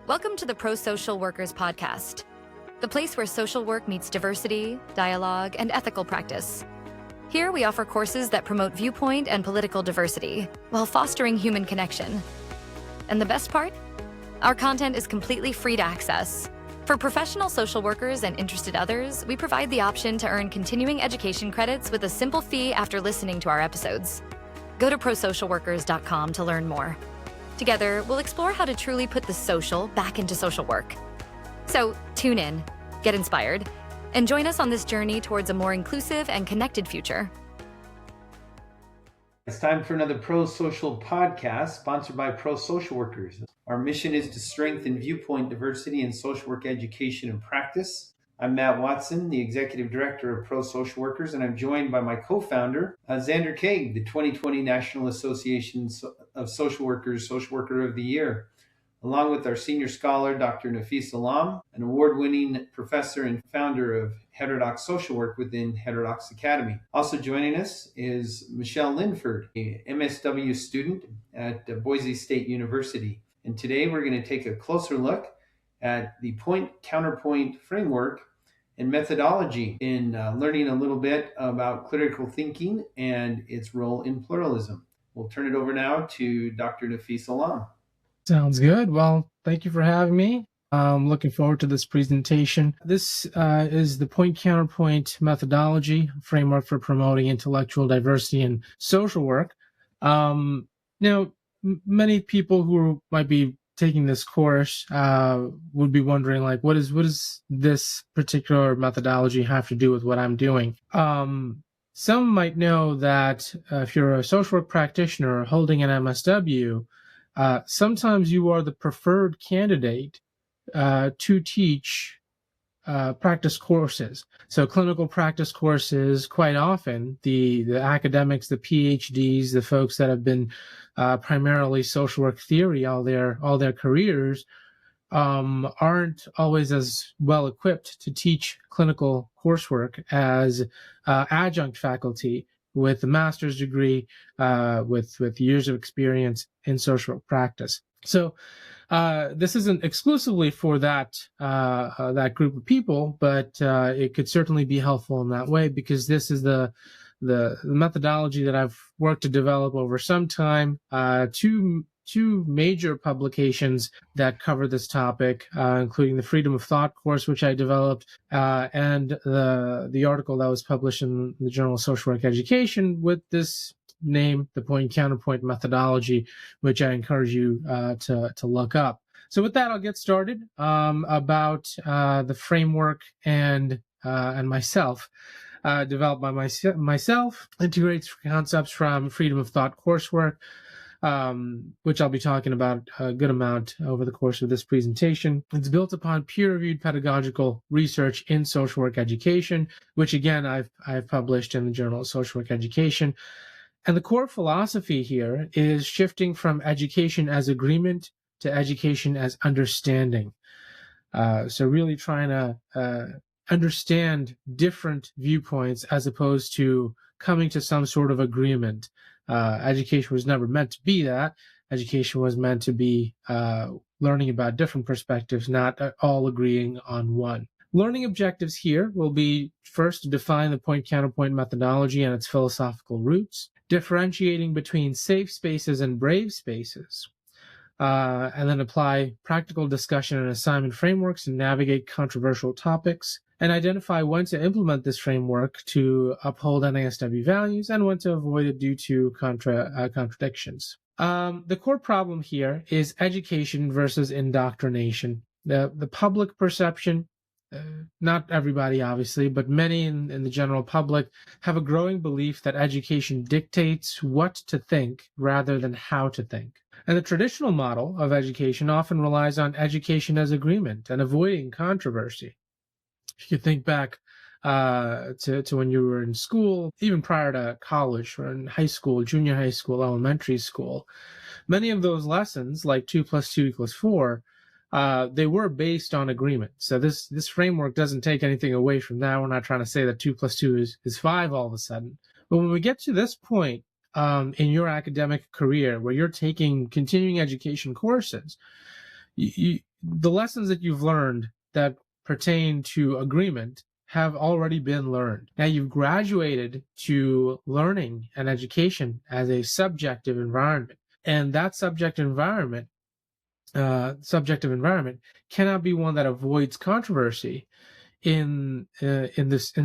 Welcome to the ProSocial Workers Podcast, the place where social work meets diversity, dialogue, and ethical practice. Here we offer courses that promote viewpoint and political diversity while fostering human connection. And the best part? Our content is completely free to access. For professional social workers and interested others, we provide the option to earn continuing education credits with a simple fee after listening to our episodes. Go to prosocialworkers.com to learn more. Together, we'll explore how to truly put the social back into social work. So tune in, get inspired, and join us on this journey towards a more inclusive and connected future. It's time for another ProSocial Podcast sponsored by ProSocial Workers. Our mission is to strengthen viewpoint diversity in social work education and practice. I'm Matt Watson, the Executive Director of ProSocial Workers, and I'm joined by my co-founder, Xander Kaag, the 2020 National Association of Social Workers Social Worker of the Year, along with our senior scholar, Dr. Nafees Alam, an award-winning professor and founder of Heterodox Social Work within Heterodox Academy. Also joining us is Michelle Linford, a MSW student at Boise State University. And today we're going to take a closer look at the Point-Counterpoint framework and methodology in learning a little bit about critical thinking and its role in pluralism. We'll turn it over now to Dr. Nafees Alam. Sounds good. Well, thank you for having me. I'm looking forward to this presentation. This is the Point-Counterpoint Methodology framework for promoting intellectual diversity in social work. Many people who might be taking this course would be wondering, like, what does this particular methodology have to do with what I'm doing? Some might know that if you're a social work practitioner holding an MSW, sometimes you are the preferred candidate to teach practice courses. So clinical practice courses, quite often, the academics, the PhDs, the folks that have been primarily social work theory all their careers, aren't always as well equipped to teach clinical coursework as adjunct faculty with a master's degree, with years of experience in social work practice. So this isn't exclusively for that group of people, but it could certainly be helpful in that way, because this is the methodology that I've worked to develop over some time. Two major publications that cover this topic, including the Freedom of Thought course, which I developed, and the article that was published in the Journal of Social Work Education with this name, the Point-Counterpoint Methodology, which I encourage you to look up. So with that, I'll get started about the framework and myself. Developed by myself, integrates concepts from Freedom of Thought coursework, which I'll be talking about a good amount over the course of this presentation. It's built upon peer-reviewed pedagogical research in social work education, which again I've published in the Journal of Social Work Education. And the core philosophy here is shifting from education as agreement to education as understanding. So really trying to understand different viewpoints as opposed to coming to some sort of agreement. Education was never meant to be that. Education was meant to be learning about different perspectives, not all agreeing on one. Learning objectives here will be first to define the point-counterpoint methodology and its philosophical roots, differentiating between safe spaces and brave spaces, and then apply practical discussion and assignment frameworks and navigate controversial topics, and identify when to implement this framework to uphold NASW values and when to avoid it due to contradictions. The core problem here is education versus indoctrination. The public perception, not everybody obviously, but many in the general public have a growing belief that education dictates what to think rather than how to think. And the traditional model of education often relies on education as agreement and avoiding controversy. If you think back to when you were in school, even prior to college or in high school, junior high school, elementary school, many of those lessons, like 2 + 2 = 4, they were based on agreement. So this framework doesn't take anything away from that. We're not trying to say that 2 + 2 is 5 all of a sudden. But when we get to this point in your academic career where you're taking continuing education courses, the lessons that you've learned that pertain to agreement have already been learned. Now you've graduated to learning and education as a subjective environment. And that subjective environment cannot be one that avoids controversy in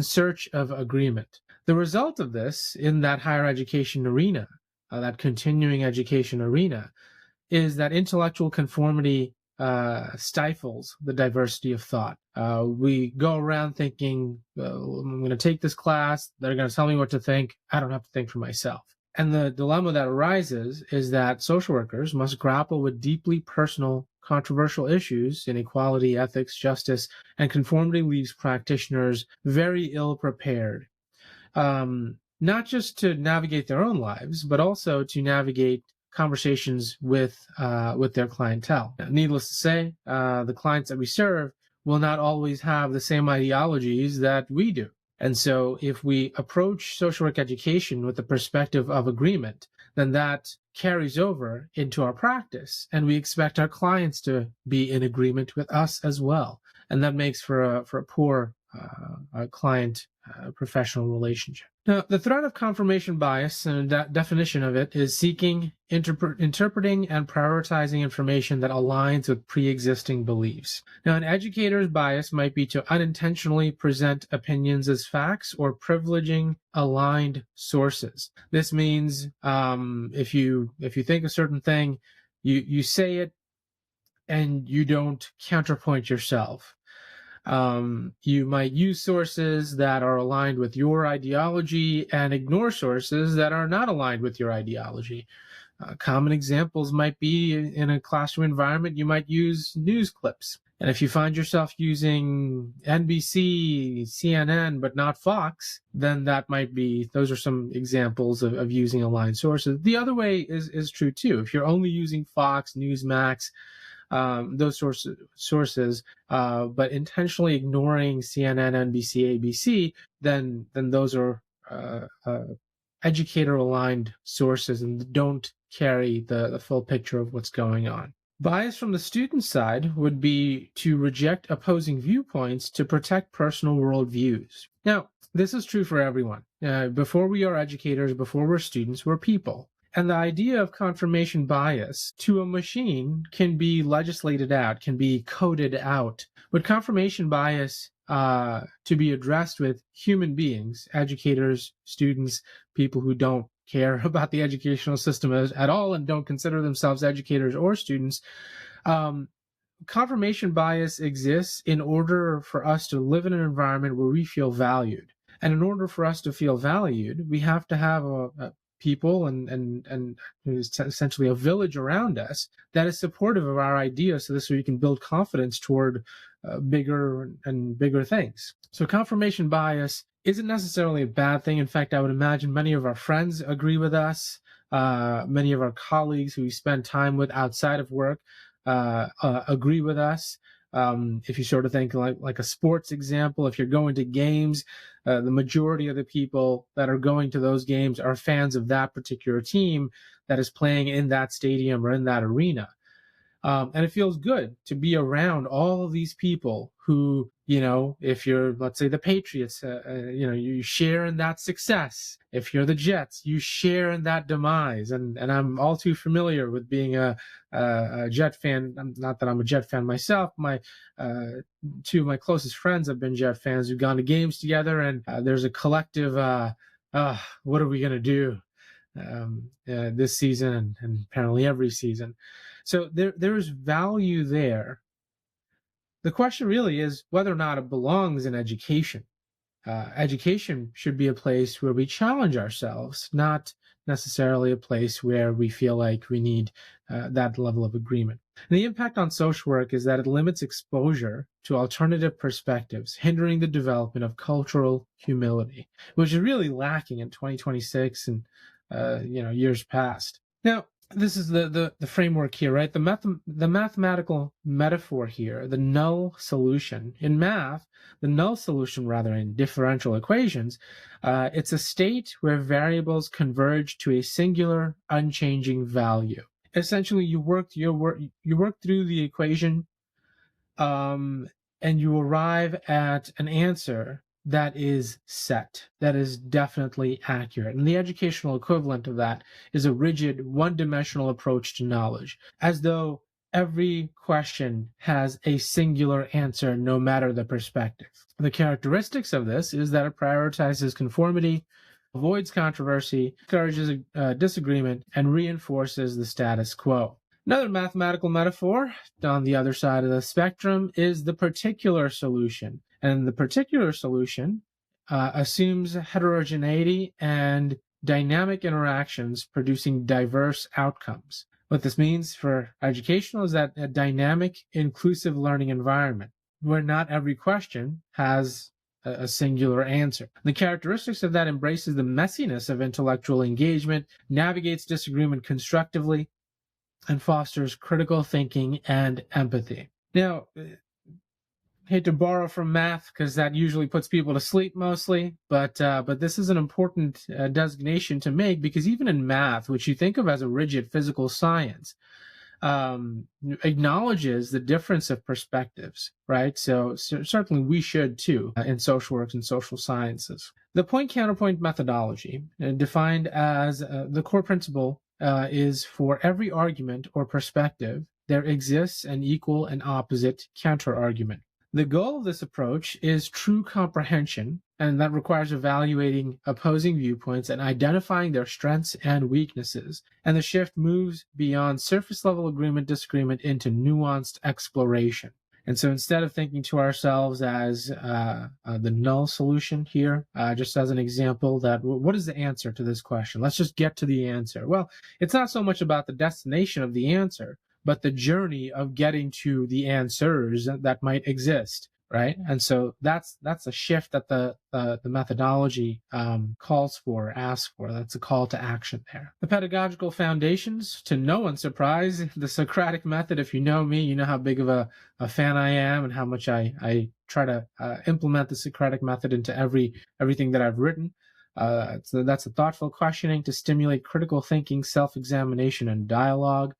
search of agreement. The result of this in that higher education arena, that continuing education arena, is that intellectual conformity stifles the diversity of thought. We go around thinking, I'm going to take this class, they're going to tell me what to think, I don't have to think for myself. And the dilemma that arises is that social workers must grapple with deeply personal, controversial issues in equality, ethics, justice, and conformity leaves practitioners very ill prepared, not just to navigate their own lives, but also to navigate conversations with their clientele. Needless to say, the clients that we serve will not always have the same ideologies that we do. And so if we approach social work education with the perspective of agreement, then that carries over into our practice, and we expect our clients to be in agreement with us as well. And that makes for a poor client professional relationship. Now, the threat of confirmation bias, and that definition of it, is seeking, interpreting, and prioritizing information that aligns with pre-existing beliefs. Now, an educator's bias might be to unintentionally present opinions as facts or privileging aligned sources. This means if you think a certain thing, you say it and you don't counterpoint yourself. You might use sources that are aligned with your ideology and ignore sources that are not aligned with your ideology. Common examples might be in a classroom environment, you might use news clips. And if you find yourself using NBC, CNN, but not Fox, then those are some examples of using aligned sources. The other way is true too. If you're only using Fox, Newsmax, those sources, but intentionally ignoring CNN, NBC, ABC, then those are educator-aligned sources and don't carry the full picture of what's going on. Bias from the student side would be to reject opposing viewpoints to protect personal worldviews. Now, this is true for everyone. Before we are educators, before we're students, we're people. And the idea of confirmation bias to a machine can be legislated out, can be coded out. But confirmation bias to be addressed with human beings, educators, students, people who don't care about the educational system at all and don't consider themselves educators or students, confirmation bias exists in order for us to live in an environment where we feel valued. And in order for us to feel valued, we have to have people and essentially a village around us that is supportive of our ideas, so this way we can build confidence toward bigger and bigger things. So confirmation bias isn't necessarily a bad thing. In fact, I would imagine many of our friends agree with us. Many of our colleagues who we spend time with outside of work agree with us. If you sort of think like a sports example, if you're going to games, the majority of the people that are going to those games are fans of that particular team that is playing in that stadium or in that arena. And it feels good to be around all of these people who, if you're, let's say, the Patriots, you share in that success. If you're the Jets, you share in that demise. And I'm all too familiar with being a Jet fan. Not that I'm a Jet fan myself. Two of my closest friends have been Jet fans who've gone to games together, and there's a collective, what are we going to do this season and apparently every season. So there is value there. The question really is whether or not it belongs in education. Education should be a place where we challenge ourselves, not necessarily a place where we feel like we need that level of agreement. And the impact on social work is that it limits exposure to alternative perspectives, hindering the development of cultural humility, which is really lacking in 2026 and years past. Now, this is the framework here, right? The mathematical metaphor here, the null solution. In math, the null solution, rather, in differential equations, it's a state where variables converge to a singular, unchanging value. Essentially, you work through the equation and you arrive at an answer that is set, that is definitely accurate. And the educational equivalent of that is a rigid, one-dimensional approach to knowledge, as though every question has a singular answer, no matter the perspective. The characteristics of this is that it prioritizes conformity, avoids controversy, encourages disagreement, and reinforces the status quo. Another mathematical metaphor on the other side of the spectrum is the particular solution. And the particular solution assumes heterogeneity and dynamic interactions producing diverse outcomes. What this means for educational is that a dynamic, inclusive learning environment where not every question has a singular answer. The characteristics of that embraces the messiness of intellectual engagement, navigates disagreement constructively, and fosters critical thinking and empathy. Now, hate to borrow from math because that usually puts people to sleep mostly, but this is an important designation to make, because even in math, which you think of as a rigid physical science, acknowledges the difference of perspectives, right? So certainly we should too in social work and social sciences. The point-counterpoint methodology, defined as the core principle, is for every argument or perspective, there exists an equal and opposite counter-argument. The goal of this approach is true comprehension, and that requires evaluating opposing viewpoints and identifying their strengths and weaknesses. And the shift moves beyond surface-level agreement-disagreement into nuanced exploration. And so instead of thinking to ourselves as the null solution here, just as an example, that what is the answer to this question? Let's just get to the answer. Well, it's not so much about the destination of the answer, but the journey of getting to the answers that might exist, right? And so that's a shift that the methodology calls for, asks for. That's a call to action there. The pedagogical foundations, to no one's surprise, the Socratic method. If you know me, you know how big of a fan I am and how much I try to implement the Socratic method into everything that I've written. So that's a thoughtful questioning to stimulate critical thinking, self-examination, and dialogue.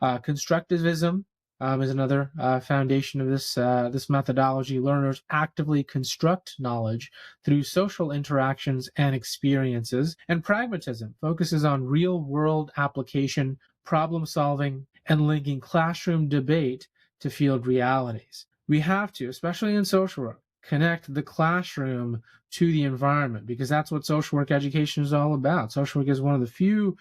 Constructivism is another foundation of this methodology. Learners actively construct knowledge through social interactions and experiences. And pragmatism focuses on real-world application, problem solving, and linking classroom debate to field realities. We have to, especially in social work, connect the classroom to the environment, because that's what social work education is all about. Social work is one of the few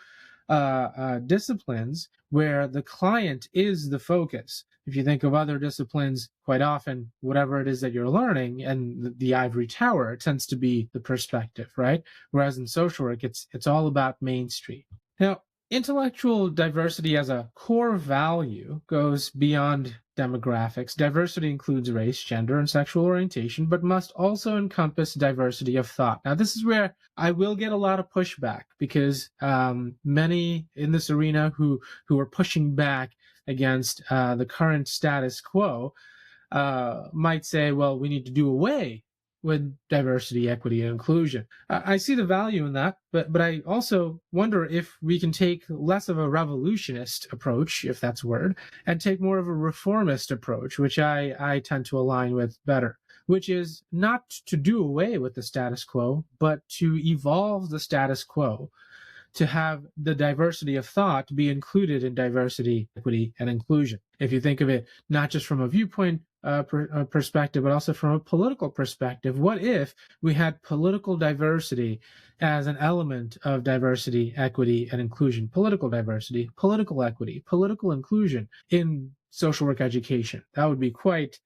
disciplines where the client is the focus. If you think of other disciplines, quite often, whatever it is that you're learning and the ivory tower, it tends to be the perspective, right? Whereas in social work, it's all about Main Street. Now, intellectual diversity as a core value goes beyond demographics. Diversity includes race, gender, and sexual orientation, but must also encompass diversity of thought. Now, this is where I will get a lot of pushback, because many in this arena who are pushing back against the current status quo might say, well, we need to do away with diversity, equity, and inclusion. I see the value in that, but I also wonder if we can take less of a revolutionist approach, if that's a word, and take more of a reformist approach, which I tend to align with better, which is not to do away with the status quo, but to evolve the status quo to have the diversity of thought be included in diversity, equity, and inclusion. If you think of it not just from a viewpoint perspective, but also from a political perspective, what if we had political diversity as an element of diversity, equity, and inclusion? Political diversity, political equity, political inclusion in social work education. That would be quite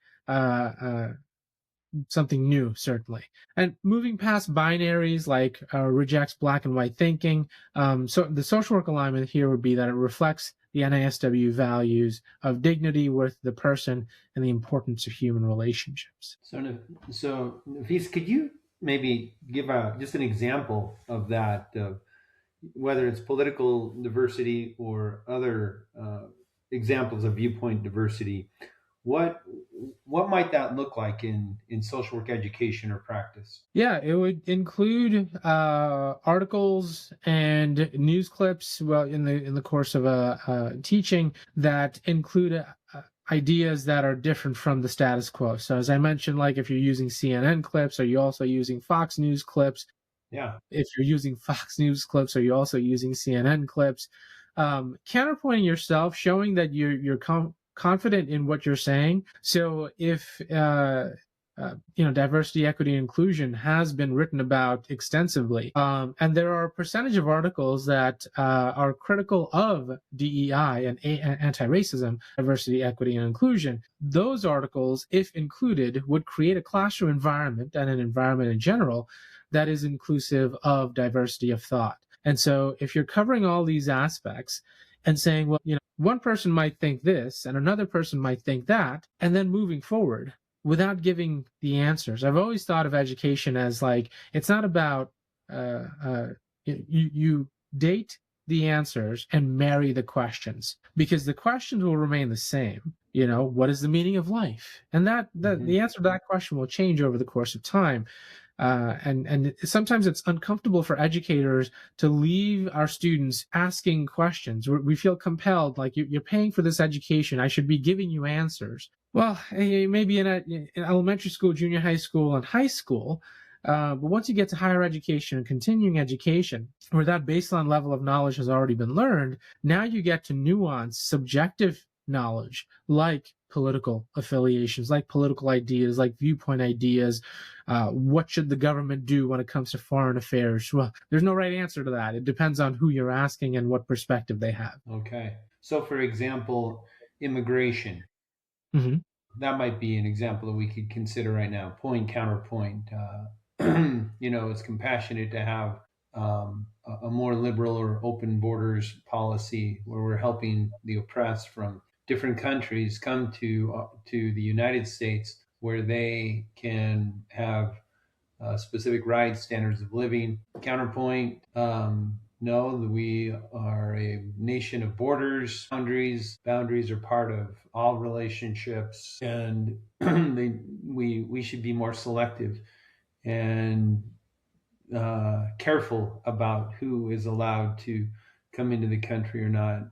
something new, certainly. And moving past binaries like rejects black and white thinking, so the social work alignment here would be that it reflects the NASW values of dignity, worth the person, and the importance of human relationships. So Nafees, could you maybe give just an example of that, whether it's political diversity or other examples of viewpoint diversity? What might that look like in social work education or practice? Yeah, it would include articles and news clips, well, in the course of a teaching, that include ideas that are different from the status quo. So as I mentioned, like if you're using CNN clips, are you also using Fox News clips? Yeah. If you're using Fox News clips, are you also using CNN clips? Counterpointing yourself, showing that you're confident in what you're saying. So if diversity, equity, and inclusion has been written about extensively, and there are a percentage of articles that are critical of DEI and anti-racism, diversity, equity, and inclusion. Those articles, if included, would create a classroom environment and an environment in general that is inclusive of diversity of thought. And so if you're covering all these aspects and saying, well, one person might think this and another person might think that, and then moving forward without giving the answers. I've always thought of education as like, it's not about, you date the answers and marry the questions, because the questions will remain the same. What is the meaning of life? And that the answer to that question will change over the course of time. And sometimes it's uncomfortable for educators to leave our students asking questions. We feel compelled, like you're paying for this education, I should be giving you answers. Well, maybe in elementary school, junior high school, and high school. But once you get to higher education and continuing education, where that baseline level of knowledge has already been learned, now you get to nuance subjective knowledge, like political affiliations, like political ideas, like viewpoint ideas. What should the government do when it comes to foreign affairs? Well, there's no right answer to that. It depends on who you're asking and what perspective they have. Okay. So, for example, immigration. Mm-hmm. That might be an example that we could consider right now. Point-Counterpoint. It's compassionate to have a more liberal or open borders policy where we're helping the oppressed from different countries come to the United States, where they can have specific rights, standards of living. Counterpoint, no, we are a nation of borders, boundaries. Boundaries are part of all relationships, and we should be more selective and careful about who is allowed to come into the country or not.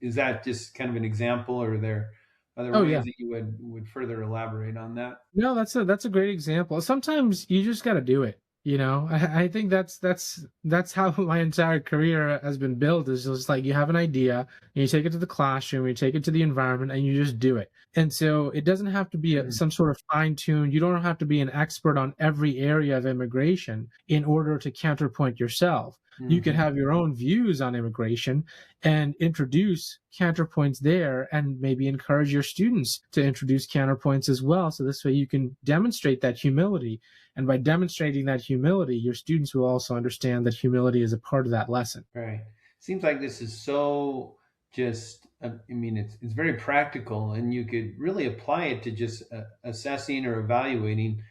Is that just kind of an example, or are there other ways that you would further elaborate on that? No, that's a great example. Sometimes you just got to do it. I think that's how my entire career has been built. Is just like you have an idea, and you take it to the classroom, you take it to the environment, and you just do it. And so it doesn't have to be some sort of fine-tuned. You don't have to be an expert on every area of immigration in order to counterpoint yourself. You can have your own views on immigration and introduce counterpoints there, and maybe encourage your students to introduce counterpoints as well. So this way you can demonstrate that humility. And by demonstrating that humility, your students will also understand that humility is a part of that lesson. Right. Seems like this is so just, it's very practical, and you could really apply it to just assessing or evaluating,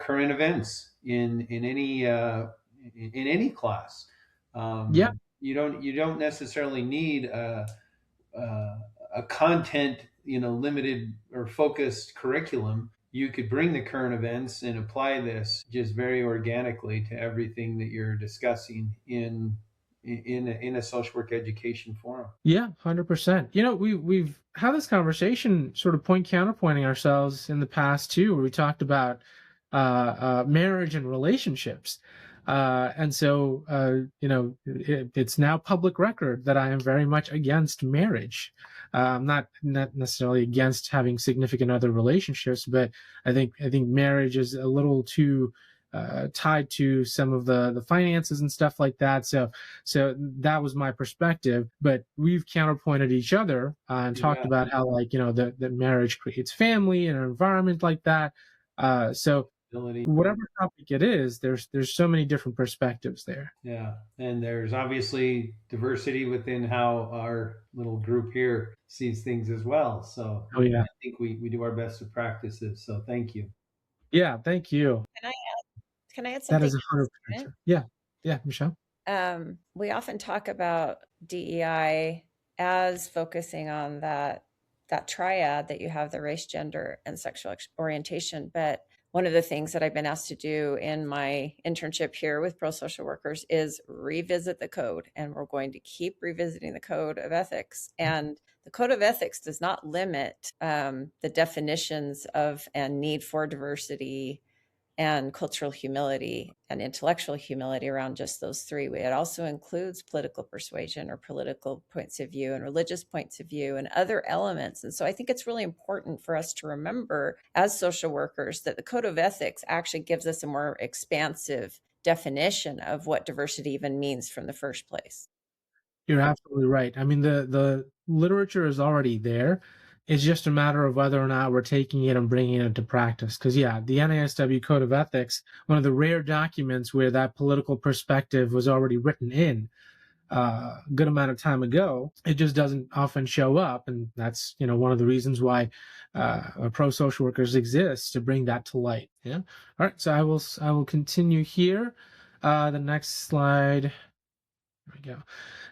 current events in any class. You don't necessarily need a content, limited or focused curriculum. You could bring the current events and apply this just very organically to everything that you're discussing in a social work education forum. Yeah, 100%. We've had this conversation sort of counterpointing ourselves in the past too, where we talked about marriage and relationships. And so, it's now public record that I am very much against marriage. I'm not necessarily against having significant other relationships, but I think marriage is a little too tied to some of the finances and stuff like that. So that was my perspective. But we've counterpointed each other and talked about how, like, that marriage creates family and an environment like that. So whatever topic it is, there's so many different perspectives there. Yeah. And there's obviously diversity within how our little group here sees things as well. So I think we do our best to practice this. So thank you. Yeah, thank you. Can I add something? That is 100%. Yeah, Michelle. We often talk about DEI as focusing on that triad that you have, the race, gender, and sexual orientation. But one of the things that I've been asked to do in my internship here with pro-social workers is revisit the code. And we're going to keep revisiting the code of ethics. And the code of ethics does not limit the definitions of and need for diversity and cultural humility and intellectual humility around just those three. It also includes political persuasion or political points of view and religious points of view and other elements. And so I think it's really important for us to remember as social workers that the code of ethics actually gives us a more expansive definition of what diversity even means from the first place. You're absolutely right. I mean, the literature is already there. It's just a matter of whether or not we're taking it and bringing it into practice. Because, yeah, the NASW Code of Ethics, one of the rare documents where that political perspective was already written in a good amount of time ago, it just doesn't often show up. And that's, one of the reasons why pro-social workers exist, to bring that to light. Yeah. All right. So I will continue here. The next slide. There we go.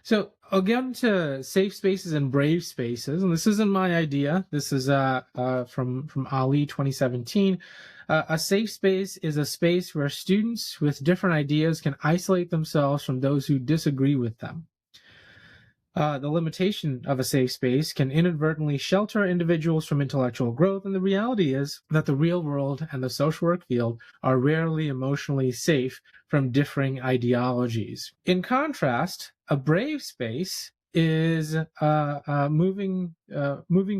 So I'll get into safe spaces and brave spaces, and this isn't my idea. This is from Ali 2017. A safe space is a space where students with different ideas can isolate themselves from those who disagree with them. The limitation of a safe space can inadvertently shelter individuals from intellectual growth, and the reality is that the real world and the social work field are rarely emotionally safe from differing ideologies. In contrast, a brave space is moving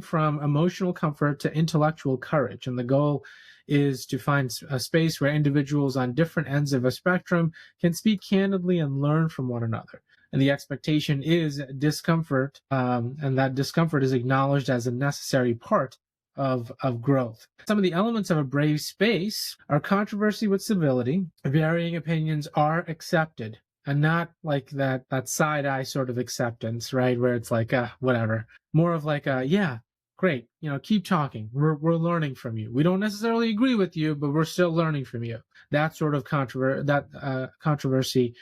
from emotional comfort to intellectual courage, and the goal is to find a space where individuals on different ends of a spectrum can speak candidly and learn from one another. And the expectation is discomfort, and that discomfort is acknowledged as a necessary part of growth. Some of the elements of a brave space are controversy with civility. Varying opinions are accepted, and not like that side-eye sort of acceptance, right? Where it's like, whatever. More of like, yeah, great, keep talking. We're learning from you. We don't necessarily agree with you, but we're still learning from you. That sort of controversy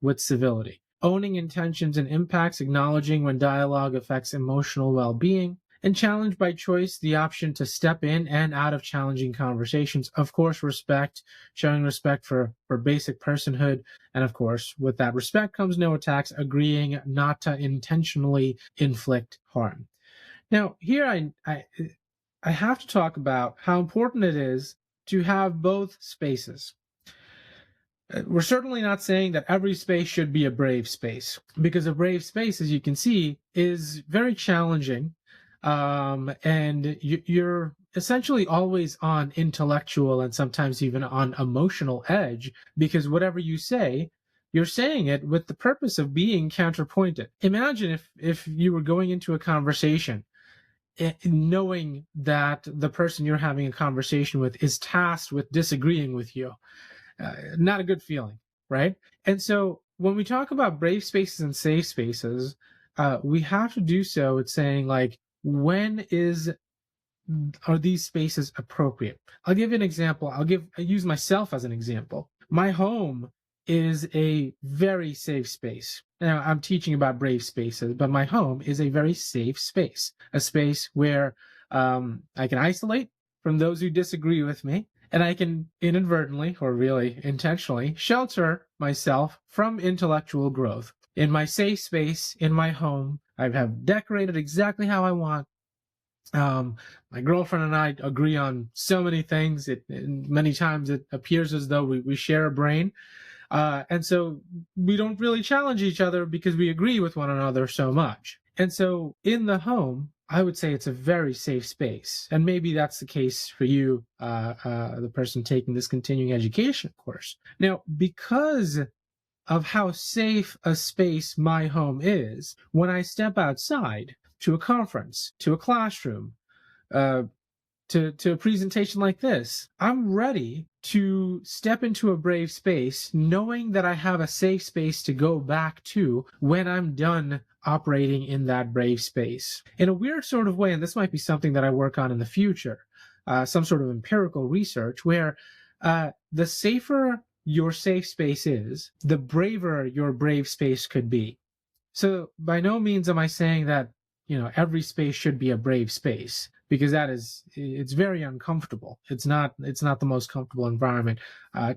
with civility. Owning intentions and impacts, acknowledging when dialogue affects emotional well-being, and challenge by choice, the option to step in and out of challenging conversations. Of course, respect, showing respect for basic personhood, and of course, with that respect comes no attacks, agreeing not to intentionally inflict harm. Now, here I have to talk about how important it is to have both spaces. We're certainly not saying that every space should be a brave space, because a brave space, as you can see, is very challenging, and you're essentially always on intellectual and sometimes even on emotional edge, because whatever you say, you're saying it with the purpose of being counterpointed. Imagine if you were going into a conversation knowing that the person you're having a conversation with is tasked with disagreeing with you. Not a good feeling, right? And so when we talk about brave spaces and safe spaces, we have to do so with saying, like, when are these spaces appropriate? I'll give you an example. I'll use myself as an example. My home is a very safe space. Now, I'm teaching about brave spaces, but my home is a very safe space, a space where I can isolate from those who disagree with me, and I can inadvertently, or really intentionally, shelter myself from intellectual growth. In my safe space, in my home, I have decorated exactly how I want. My girlfriend and I agree on so many things. Many times it appears as though we share a brain. And so we don't really challenge each other because we agree with one another so much. And so in the home, I would say it's a very safe space. And maybe that's the case for you, the person taking this continuing education course. Now, because of how safe a space my home is, when I step outside to a conference, to a classroom, to a presentation like this, I'm ready to step into a brave space, knowing that I have a safe space to go back to when I'm done operating in that brave space. In a weird sort of way, and this might be something that I work on in the future, some sort of empirical research, where the safer your safe space is, the braver your brave space could be. So by no means am I saying that every space should be a brave space. because it's very uncomfortable. It's not the most comfortable environment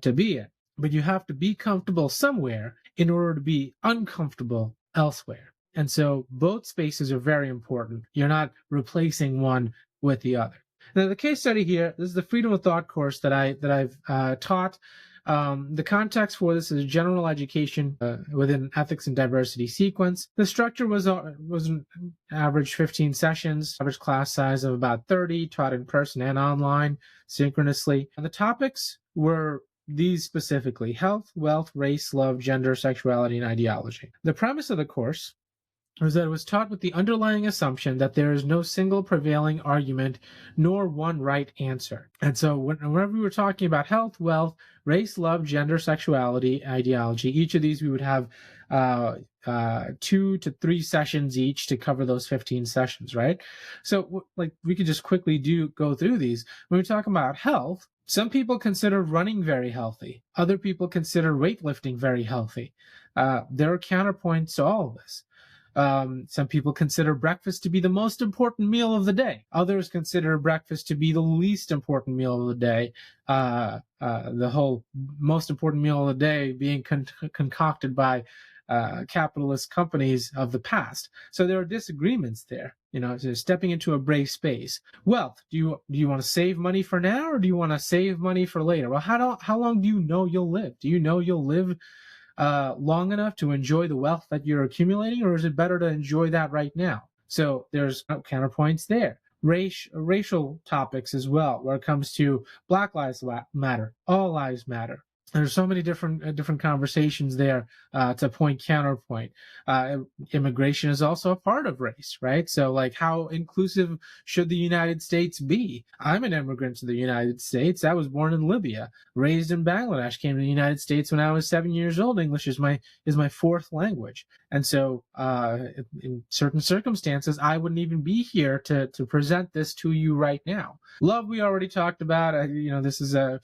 to be in. But you have to be comfortable somewhere in order to be uncomfortable elsewhere. And so both spaces are very important. You're not replacing one with the other. Now, the case study here, this is the Freedom of Thought course that I've taught. The context for this is general education within ethics and diversity sequence. The structure was an average 15 sessions, average class size of about 30, taught in person and online synchronously. And the topics were these specifically: health, wealth, race, love, gender, sexuality, and ideology. The premise of the course was that it was taught with the underlying assumption that there is no single prevailing argument nor one right answer. And so whenever we were talking about health, wealth, race, love, gender, sexuality, ideology, each of these we would have 2 to 3 sessions each to cover those 15 sessions, right? So like we could just quickly go through these. When we talk about health, some people consider running very healthy. Other people consider weightlifting very healthy. There are counterpoints to all of this. Some people consider breakfast to be the most important meal of the day. Others consider breakfast to be the least important meal of the day. The whole most important meal of the day being concocted by capitalist companies of the past. So there are disagreements there. So stepping into a brave space. Wealth. Do you want to save money for now, or do you want to save money for later? Well, how long do you know you'll live? Do you know you'll live long enough to enjoy the wealth that you're accumulating, or is it better to enjoy that right now? So there's counterpoints there. Racial topics as well, where it comes to Black Lives Matter, all lives matter. There's so many different conversations there to point counterpoint. Immigration is also a part of race, right? So like, how inclusive should the United States be? I'm an immigrant to the United States. I was born in Libya, raised in Bangladesh, came to the United States when I was 7 years old. English is my 4th language. And so in certain circumstances, I wouldn't even be here to present this to you right now. Love, we already talked about. This is a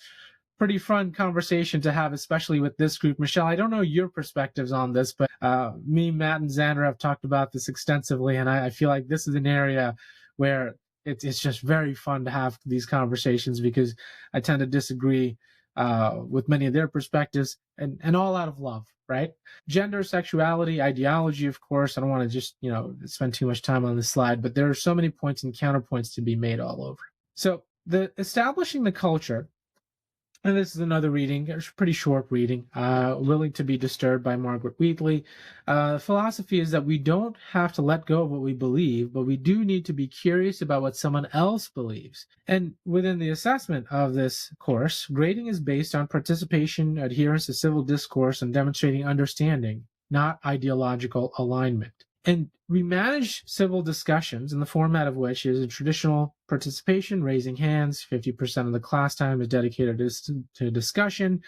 pretty fun conversation to have, especially with this group. Michelle, I don't know your perspectives on this, but me, Matt, and Xander have talked about this extensively, and I feel like this is an area where it's just very fun to have these conversations, because I tend to disagree with many of their perspectives, and all out of love, right? Gender, sexuality, ideology, of course. I don't want to just spend too much time on this slide, but there are so many points and counterpoints to be made all over. So the establishing the culture. And this is another reading, a pretty short reading, Willing to be Disturbed by Margaret Wheatley. Philosophy is that we don't have to let go of what we believe, but we do need to be curious about what someone else believes. And within the assessment of this course, grading is based on participation, adherence to civil discourse, and demonstrating understanding, not ideological alignment. And we manage civil discussions in the format of which is a traditional participation, raising hands. 50% of the class time is dedicated to discussion.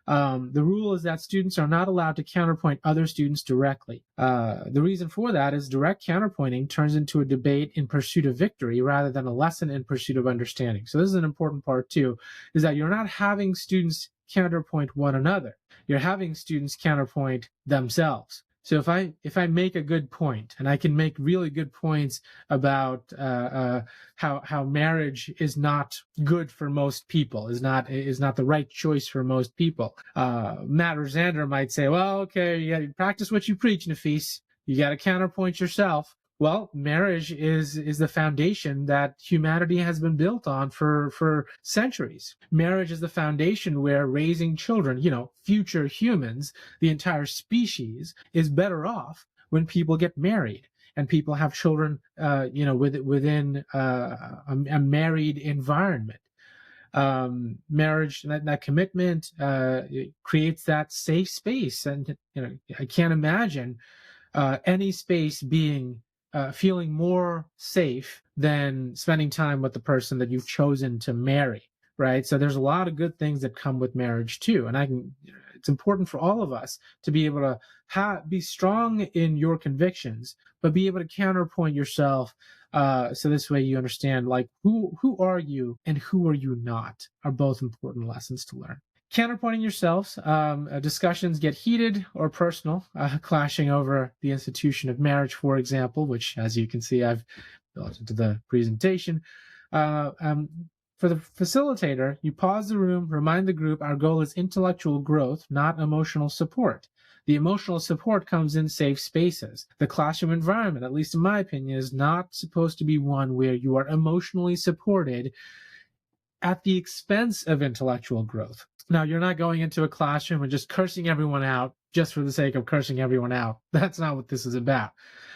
The rule is that students are not allowed to counterpoint other students directly. The reason for that is direct counterpointing turns into a debate in pursuit of victory rather than a lesson in pursuit of understanding. So this is an important part too, is that you're not having students counterpoint one another. You're having students counterpoint themselves. So if I make a good point, and I can make really good points about how marriage is not good for most people, is not the right choice for most people, Matt or Xander might say, well, okay, you got to practice what you preach, Nafees. You got to counterpoint yourself. Well, marriage is the foundation that humanity has been built on for centuries. Marriage is the foundation where raising children, future humans, the entire species, is better off when people get married and people have children, within a married environment. Marriage, that commitment creates that safe space, and I can't imagine any space being feeling more safe than spending time with the person that you've chosen to marry, right? So there's a lot of good things that come with marriage too, and it's important for all of us to be able to be strong in your convictions, but be able to counterpoint yourself. So this way you understand, like, who are you and who are you not, are both important lessons to learn. Counterpointing yourselves, discussions get heated or personal, clashing over the institution of marriage, for example, which, as you can see, I've built into the presentation. For the facilitator, you pause the room, remind the group our goal is intellectual growth, not emotional support. The emotional support comes in safe spaces. The classroom environment, at least in my opinion, is not supposed to be one where you are emotionally supported at the expense of intellectual growth. Now, you're not going into a classroom and just cursing everyone out just for the sake of cursing everyone out. That's not what this is about.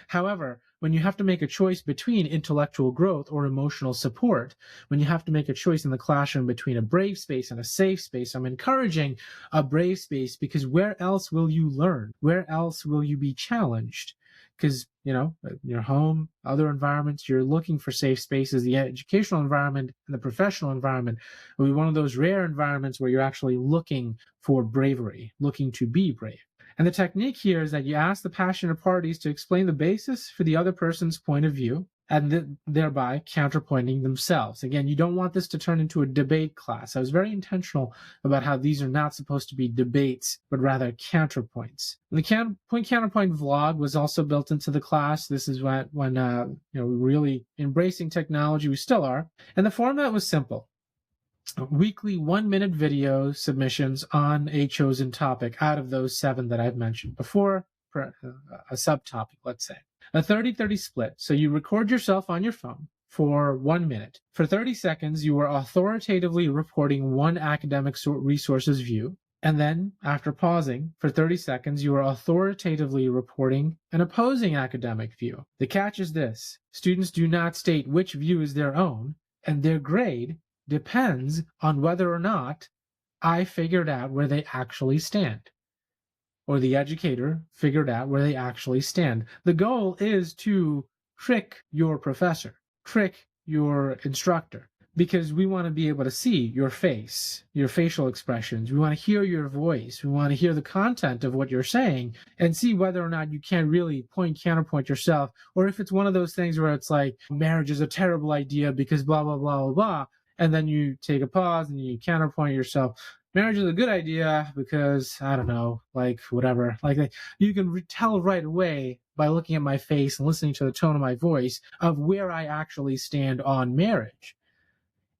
However, when you have to make a choice between intellectual growth or emotional support, when you have to make a choice in the classroom between a brave space and a safe space, I'm encouraging a brave space, because where else will you learn? Where else will you be challenged? Because, your home, other environments, you're looking for safe spaces. The educational environment and the professional environment will be one of those rare environments where you're actually looking for bravery, looking to be brave. And the technique here is that you ask the passionate parties to explain the basis for the other person's point of view, and thereby counterpointing themselves. Again, you don't want this to turn into a debate class. I was very intentional about how these are not supposed to be debates, but rather counterpoints. And the Point-Counterpoint vlog was also built into the class. This is when we were really embracing technology. We still are. And the format was simple. Weekly 1-minute video submissions on a chosen topic out of those 7 that I've mentioned before, for a subtopic, let's say. A 30-30 split. So you record yourself on your phone for 1 minute. For 30 seconds, you are authoritatively reporting one academic resource's view. And then, after pausing, for 30 seconds, you are authoritatively reporting an opposing academic view. The catch is this: students do not state which view is their own, and their grade depends on whether or not I figured out where they actually stand, or the educator figured out where they actually stand. The goal is to trick your professor, trick your instructor, because we want to be able to see your face, your facial expressions. We want to hear your voice. We want to hear the content of what you're saying and see whether or not you can really counterpoint yourself, or if it's one of those things where it's like, marriage is a terrible idea because blah, blah, blah, blah, blah. And then you take a pause and you counterpoint yourself. Marriage is a good idea because, I don't know, like whatever. Like you can tell right away by looking at my face and listening to the tone of my voice of where I actually stand on marriage.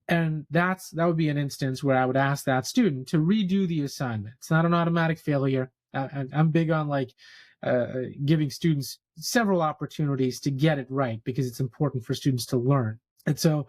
And that would be an instance where I would ask that student to redo the assignment. It's not an automatic failure. I'm big on giving students several opportunities to get it right, because it's important for students to learn. And so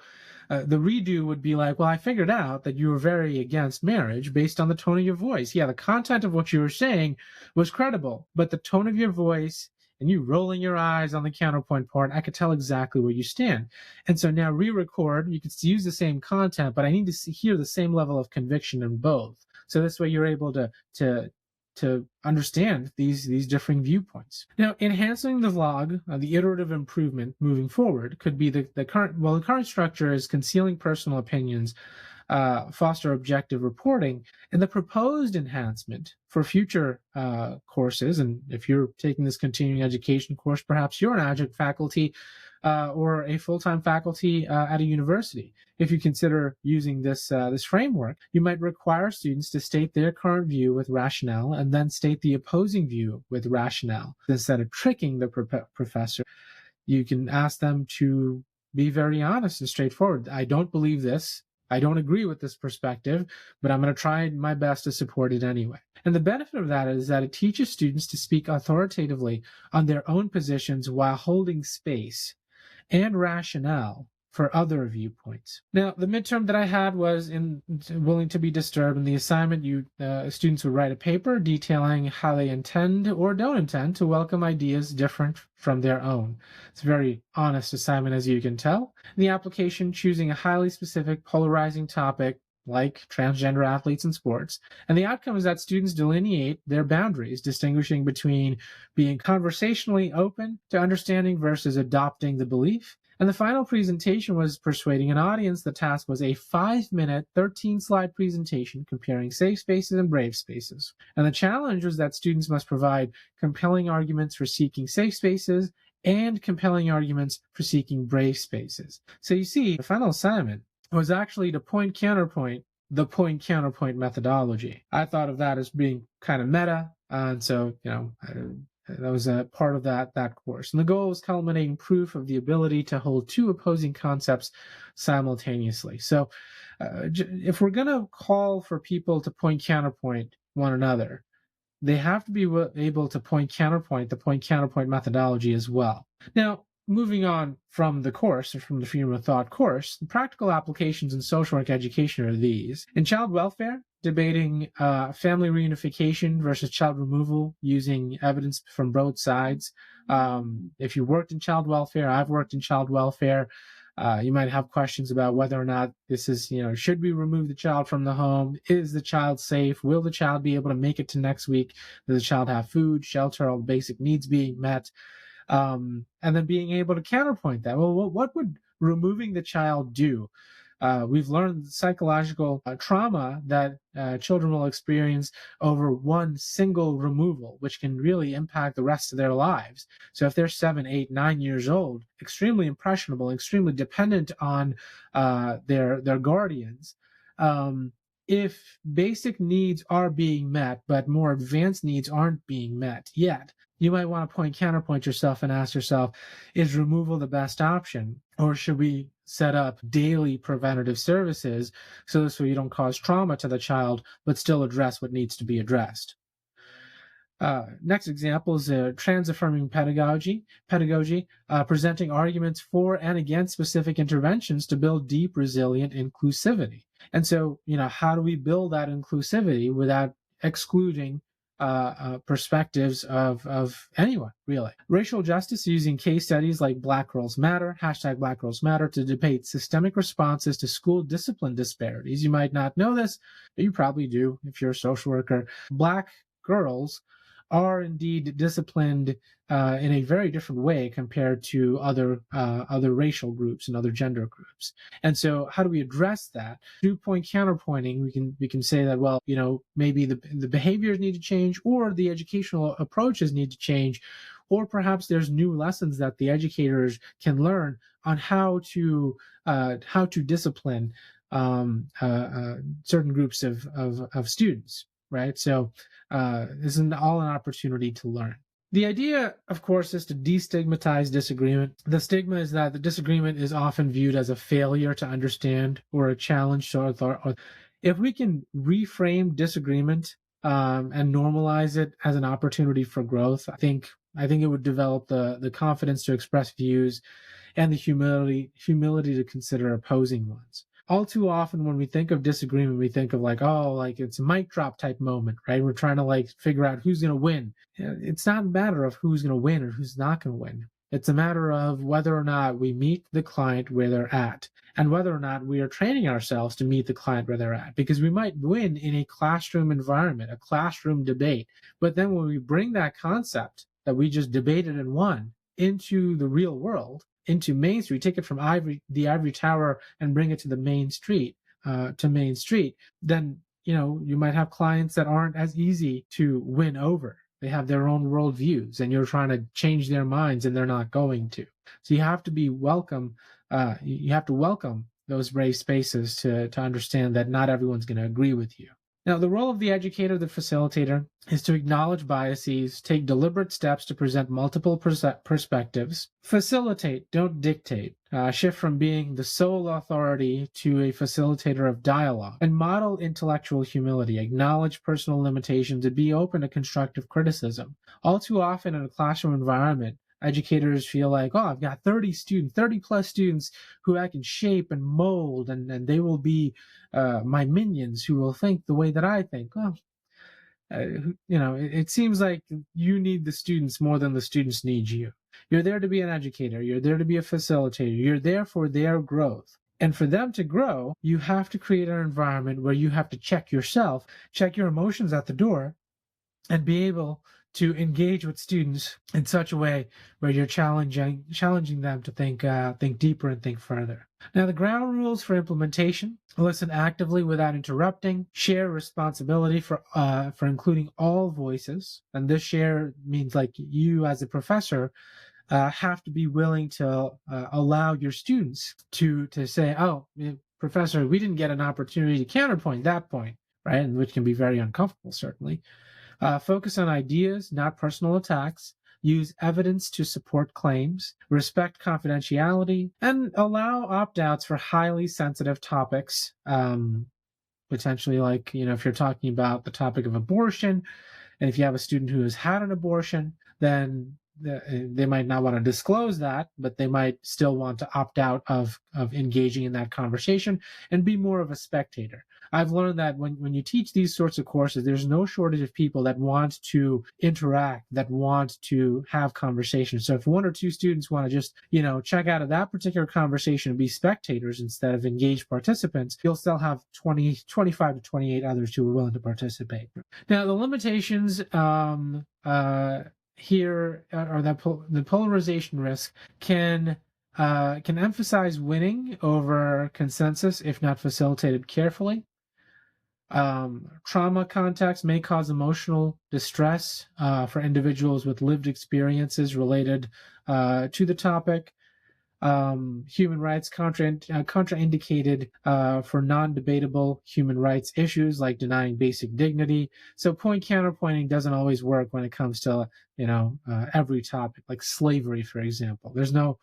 the redo would be like, well, I figured out that you were very against marriage based on the tone of your voice. Yeah, the content of what you were saying was credible, but the tone of your voice and you rolling your eyes on the counterpoint part, I could tell exactly where you stand. And so now re-record, you could use the same content, but I need to hear the same level of conviction in both. So this way you're able to understand these differing viewpoints. Now, enhancing the vlog, the iterative improvement moving forward could be the current structure is concealing personal opinions, foster objective reporting, and the proposed enhancement for future courses. And if you're taking this continuing education course, perhaps you're an adjunct faculty or a full-time faculty at a university. If you consider using this framework, you might require students to state their current view with rationale and then state the opposing view with rationale. Instead of tricking the professor, you can ask them to be very honest and straightforward. I don't believe this. I don't agree with this perspective, but I'm going to try my best to support it anyway. And the benefit of that is that it teaches students to speak authoritatively on their own positions while holding space and rationale for other viewpoints. Now, the midterm that I had was in Willing to be Disturbed. In the assignment, students would write a paper detailing how they intend or don't intend to welcome ideas different from their own. It's a very honest assignment, as you can tell. In the application, choosing a highly specific, polarizing topic like transgender athletes in sports. And the outcome is that students delineate their boundaries, distinguishing between being conversationally open to understanding versus adopting the belief. And the final presentation was persuading an audience. The task was a 5-minute, 13-slide presentation comparing safe spaces and brave spaces. And the challenge was that students must provide compelling arguments for seeking safe spaces and compelling arguments for seeking brave spaces. So you see, the final assignment was actually to point-counterpoint the point-counterpoint methodology. I thought of that as being kind of meta. And so, That was a part of that course. And the goal was culminating proof of the ability to hold two opposing concepts simultaneously. So if we're going to call for people to point counterpoint one another, they have to be able to point counterpoint the point-counterpoint methodology as well. Now, moving on from the course, or from the freedom of thought course, the practical applications in social work education are these. In child welfare, debating family reunification versus child removal using evidence from both sides. If you worked in child welfare, I've worked in child welfare, you might have questions about whether or not this is, should we remove the child from the home? Is the child safe? Will the child be able to make it to next week? Does the child have food, shelter, all basic needs being met? And then being able to counterpoint that. Well, what would removing the child do? We've learned psychological trauma that children will experience over one single removal, which can really impact the rest of their lives. So if they're 7, 8, 9 years old, extremely impressionable, extremely dependent on their guardians. If basic needs are being met, but more advanced needs aren't being met yet, you might want to counterpoint yourself and ask yourself, is removal the best option? Or should we set up daily preventative services so you don't cause trauma to the child, but still address what needs to be addressed? Next example is trans-affirming pedagogy, presenting arguments for and against specific interventions to build deep, resilient inclusivity. And so, how do we build that inclusivity without excluding perspectives of anyone, really? Racial justice, using case studies like Black Girls Matter, #Black Girls Matter, to debate systemic responses to school discipline disparities. You might not know this, but you probably do if you're a social worker. Black girls are indeed disciplined in a very different way compared to other racial groups and other gender groups. And so how do we address that? Through point counterpointing, we can say that, well, maybe the behaviors need to change, or the educational approaches need to change, or perhaps there's new lessons that the educators can learn on how to discipline certain groups of students. Right? So this is all an opportunity to learn. The idea, of course, is to destigmatize disagreement. The stigma is that the disagreement is often viewed as a failure to understand or a challenge to authority. If we can reframe disagreement and normalize it as an opportunity for growth, I think it would develop the confidence to express views and the humility to consider opposing ones. All too often when we think of disagreement, we think of it's a mic drop type moment, right? We're trying to figure out who's going to win. It's not a matter of who's going to win or who's not going to win. It's a matter of whether or not we meet the client where they're at, and whether or not we are training ourselves to meet the client where they're at. Because we might win in a classroom environment, a classroom debate, but then when we bring that concept that we just debated and won into the real world, into Main Street, take it from the ivory tower and bring it to the main street, then you might have clients that aren't as easy to win over. They have their own worldviews, and you're trying to change their minds, and they're not going to. So you have to be welcome. You have to welcome those brave spaces to understand that not everyone's going to agree with you. Now, the role of the educator, the facilitator, is to acknowledge biases, take deliberate steps to present multiple perspectives, facilitate, don't dictate, shift from being the sole authority to a facilitator of dialogue, and model intellectual humility, acknowledge personal limitations, and be open to constructive criticism. All too often in a classroom environment, educators feel like, I've got 30 plus students who I can shape and mold, and they will be my minions who will think the way that I think. Well, it seems like you need the students more than the students need you. You're there to be an educator. You're there to be a facilitator. You're there for their growth. And for them to grow, you have to create an environment where you have to check yourself, check your emotions at the door, and be able to engage with students in such a way where you're challenging them to think deeper and think further. Now, the ground rules for implementation: listen actively without interrupting, share responsibility for including all voices, and this share means you as a professor have to be willing to allow your students to say, professor, we didn't get an opportunity to counterpoint that point, right? And which can be very uncomfortable, certainly. Focus on ideas, not personal attacks. Use evidence to support claims, respect confidentiality, and allow opt-outs for highly sensitive topics. Potentially, like, if you're talking about the topic of abortion, and if you have a student who has had an abortion, then they might not want to disclose that, but they might still want to opt out of engaging in that conversation and be more of a spectator. I've learned that when you teach these sorts of courses, there's no shortage of people that want to interact, that want to have conversations. So if one or two students want to just, check out of that particular conversation and be spectators instead of engaged participants, you'll still have 25 to 28 others who are willing to participate. Now, the limitations here are that the polarization risk can emphasize winning over consensus if not facilitated carefully. Trauma context may cause emotional distress for individuals with lived experiences related to the topic. Human rights contraindicated for non-debatable human rights issues like denying basic dignity. So point counterpointing doesn't always work when it comes to every topic, like slavery, for example. There's no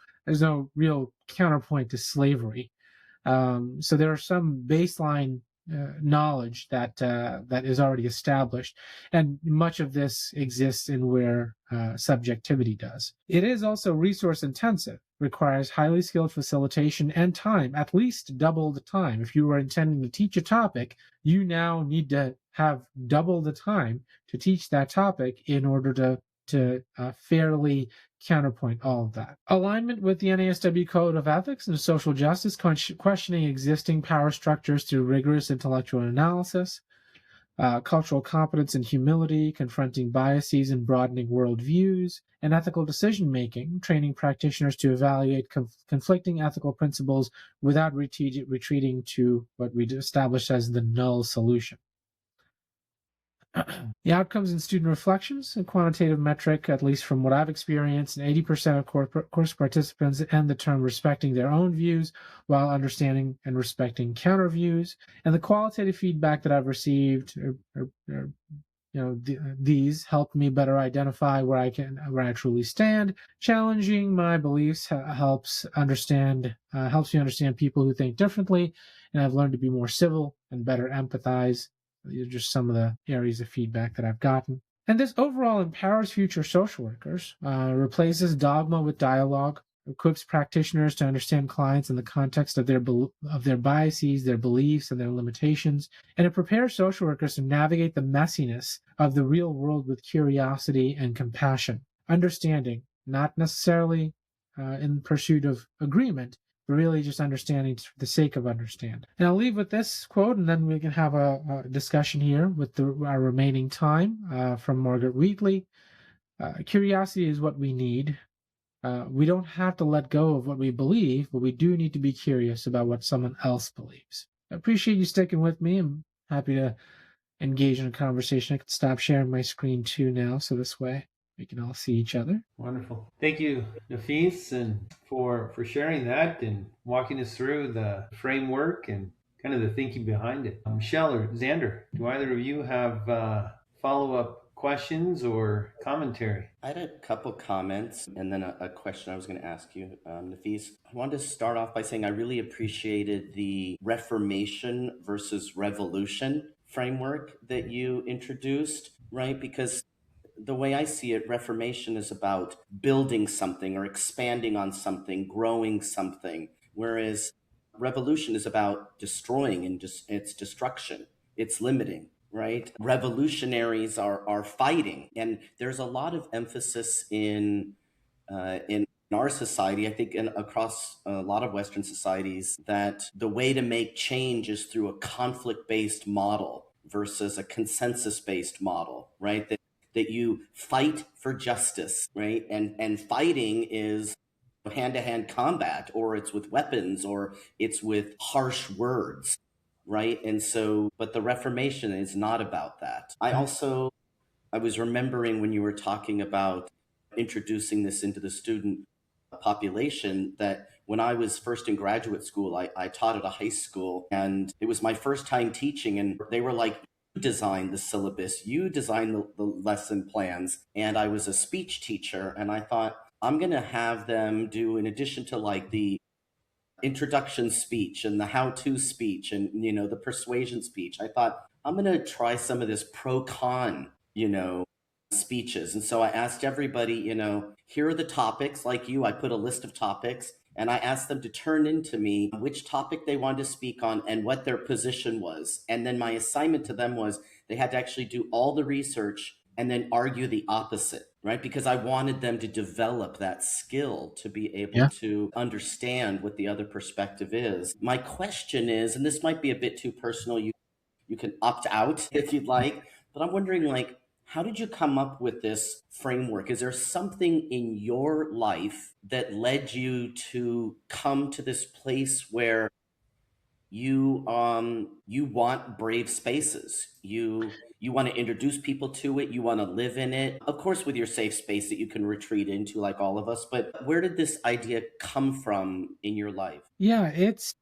real counterpoint to slavery. So there are some baseline knowledge that is already established, and much of this exists in where subjectivity does. It is also resource intensive, requires highly skilled facilitation and time, at least double the time. If you were intending to teach a topic, you now need to have double the time to teach that topic in order to fairly counterpoint all of that. Alignment with the NASW Code of Ethics and Social Justice, questioning existing power structures through rigorous intellectual analysis, cultural competence and humility, confronting biases and broadening worldviews, and ethical decision-making, training practitioners to evaluate conflicting ethical principles without retreating to what we established as the null solution. The outcomes in student reflections, a quantitative metric, at least from what I've experienced, and 80% of course participants end the term respecting their own views while understanding and respecting counter views. And the qualitative feedback that I've received, these helped me better identify where I truly stand. Challenging my beliefs helps me understand people who think differently, and I've learned to be more civil and better empathize. These are just some of the areas of feedback that I've gotten. And this overall empowers future social workers, replaces dogma with dialogue, equips practitioners to understand clients in the context of their biases, their beliefs, and their limitations, and it prepares social workers to navigate the messiness of the real world with curiosity and compassion, understanding, not necessarily in pursuit of agreement, but really just understanding for the sake of understand. And I'll leave with this quote, and then we can have a discussion here with our remaining time from Margaret Wheatley. Curiosity is what we need. We don't have to let go of what we believe, but we do need to be curious about what someone else believes. I appreciate you sticking with me. I'm happy to engage in a conversation. I can stop sharing my screen too now, so this way we can all see each other. Wonderful. Thank you, Nafees, and for sharing that and walking us through the framework and kind of the thinking behind it. Michelle or Xander, do either of you have follow-up questions or commentary? I had a couple comments and then a question I was going to ask you, Nafees. I wanted to start off by saying I really appreciated the Reformation versus Revolution framework that you introduced, right? Because the way I see it, Reformation is about building something or expanding on something, growing something, whereas revolution is about destroying and it's destruction, it's limiting, right? Revolutionaries are fighting, and there's a lot of emphasis in our society, I think, and across a lot of Western societies, that the way to make change is through a conflict-based model versus a consensus-based model, right? That you fight for justice, right? And fighting is hand-to-hand combat, or it's with weapons, or it's with harsh words, right? And so, but the Reformation is not about that. I was remembering when you were talking about introducing this into the student population, that when I was first in graduate school, I taught at a high school, and it was my first time teaching, and they were like, design the syllabus, you design the lesson plans. And I was a speech teacher, and I thought, I'm going to have them do, in addition to like the introduction speech and the how-to speech and, the persuasion speech, I thought, I'm going to try some of this pro-con, speeches. And so I asked everybody, here are the topics. Like you, I put a list of topics, and I asked them to turn into me which topic they wanted to speak on and what their position was. And then my assignment to them was they had to actually do all the research and then argue the opposite, right? Because I wanted them to develop that skill to be able to understand what the other perspective is. My question is, and this might be a bit too personal, you can opt out if you'd like, but I'm wondering, like, how did you come up with this framework? Is there something in your life that led you to come to this place where you want brave spaces? You want to introduce people to it. You want to live in it. Of course, with your safe space that you can retreat into like all of us. But where did this idea come from in your life? Yeah, it's,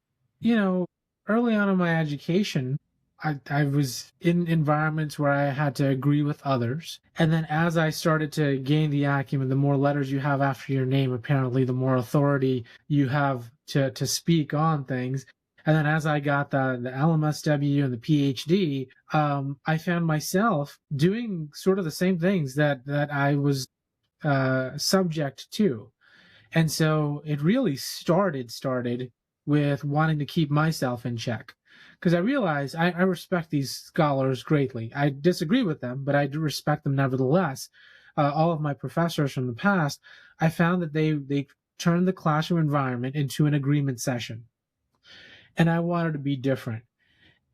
early on in my education, I was in environments where I had to agree with others. And then as I started to gain the acumen, the more letters you have after your name, apparently, the more authority you have to speak on things. And then as I got the LMSW and the PhD, I found myself doing sort of the same things that I was subject to. And so it really started with wanting to keep myself in check. Because I realize I respect these scholars greatly. I disagree with them, but I do respect them nevertheless. All of my professors from the past, I found that they turned the classroom environment into an agreement session. And I wanted to be different.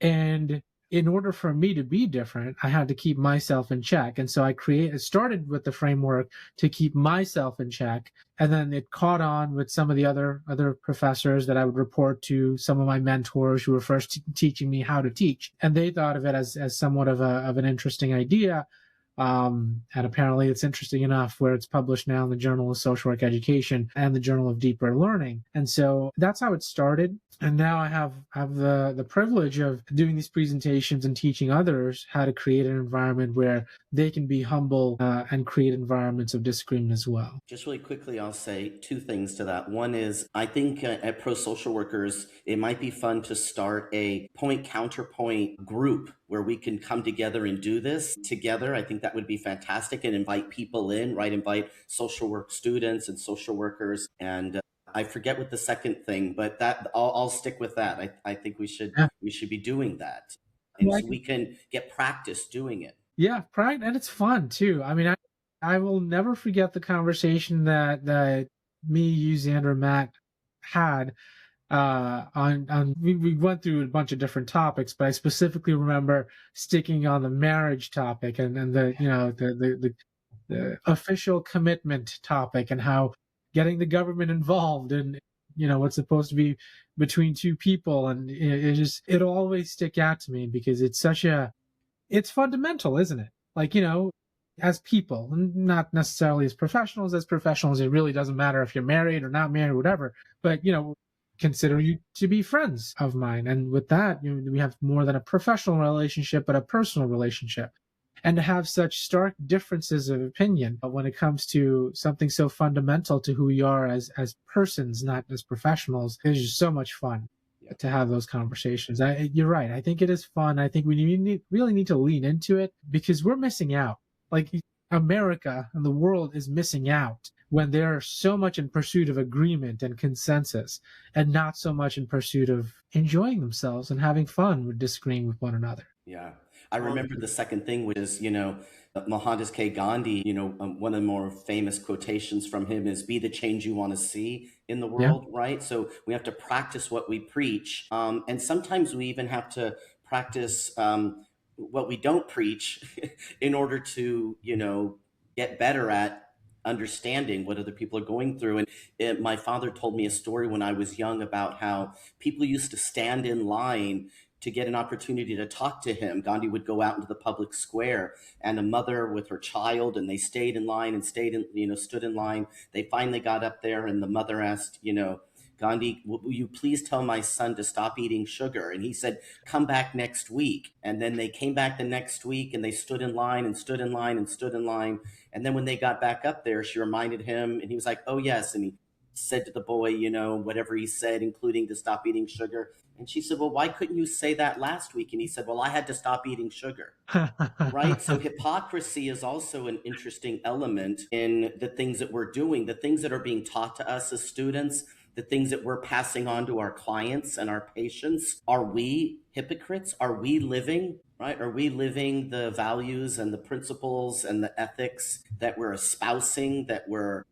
And in order for me to be different, I had to keep myself in check. And so I started with the framework to keep myself in check. And then it caught on with some of the other professors that I would report to, some of my mentors who were first teaching me how to teach. And they thought of it as somewhat of an interesting idea. And apparently it's interesting enough where it's published now in the Journal of Social Work Education and the Journal of Deeper Learning. And so that's how it started. And now I have the privilege of doing these presentations and teaching others how to create an environment where they can be humble and create environments of disagreement as well. Just really quickly, I'll say two things to that. One is, I think at Pro-Social Workers, it might be fun to start a point-counterpoint group where we can come together and do this together. I think that would be fantastic, and invite people in, right? Invite social work students and social workers. And I forget what the second thing, but that I'll stick with that. I think we should be doing that, and so we can get practice doing it. Yeah, and it's fun too. I mean, I will never forget the conversation that me, you, Xander, and Matt had on we went through a bunch of different topics, but I specifically remember sticking on the marriage topic and the official commitment topic, and how getting the government involved and what's supposed to be between two people, and it'll always stick out to me because it's fundamental, isn't it? Like, as people, not necessarily as professionals, it really doesn't matter if you're married or not married or whatever, but consider you to be friends of mine. And with that, we have more than a professional relationship, but a personal relationship. And to have such stark differences of opinion when it comes to something so fundamental to who we are as persons, not as professionals, is just so much fun to have those conversations. You're right. I think it is fun. I think we really need to lean into it because we're missing out. Like, America and the world is missing out when they're so much in pursuit of agreement and consensus, and not so much in pursuit of enjoying themselves and having fun with disagreeing with one another. Yeah. I remember the second thing, which is, Mohandas K. Gandhi, one of the more famous quotations from him is, be the change you want to see in the world, right? So we have to practice what we preach. And sometimes we even have to practice what we don't preach in order to, get better at understanding what other people are going through. And my father told me a story when I was young about how people used to stand in line to get an opportunity to talk to him. Gandhi would go out into the public square, and a mother with her child, and they stayed in line and stood in line. They finally got up there, and the mother asked, Gandhi, will you please tell my son to stop eating sugar? And he said, come back next week. And then they came back the next week and they stood in line and stood in line and stood in line. And then when they got back up there, she reminded him and he was like, oh, yes. And he said to the boy, whatever he said, including to stop eating sugar. And she said, well, why couldn't you say that last week? And he said, well, I had to stop eating sugar. Right? So hypocrisy is also an interesting element in the things that we're doing, the things that are being taught to us as students, the things that we're passing on to our clients and our patients. Are we hypocrites? Are we living, right? Are we living the values and the principles and the ethics that we're espousing, that we're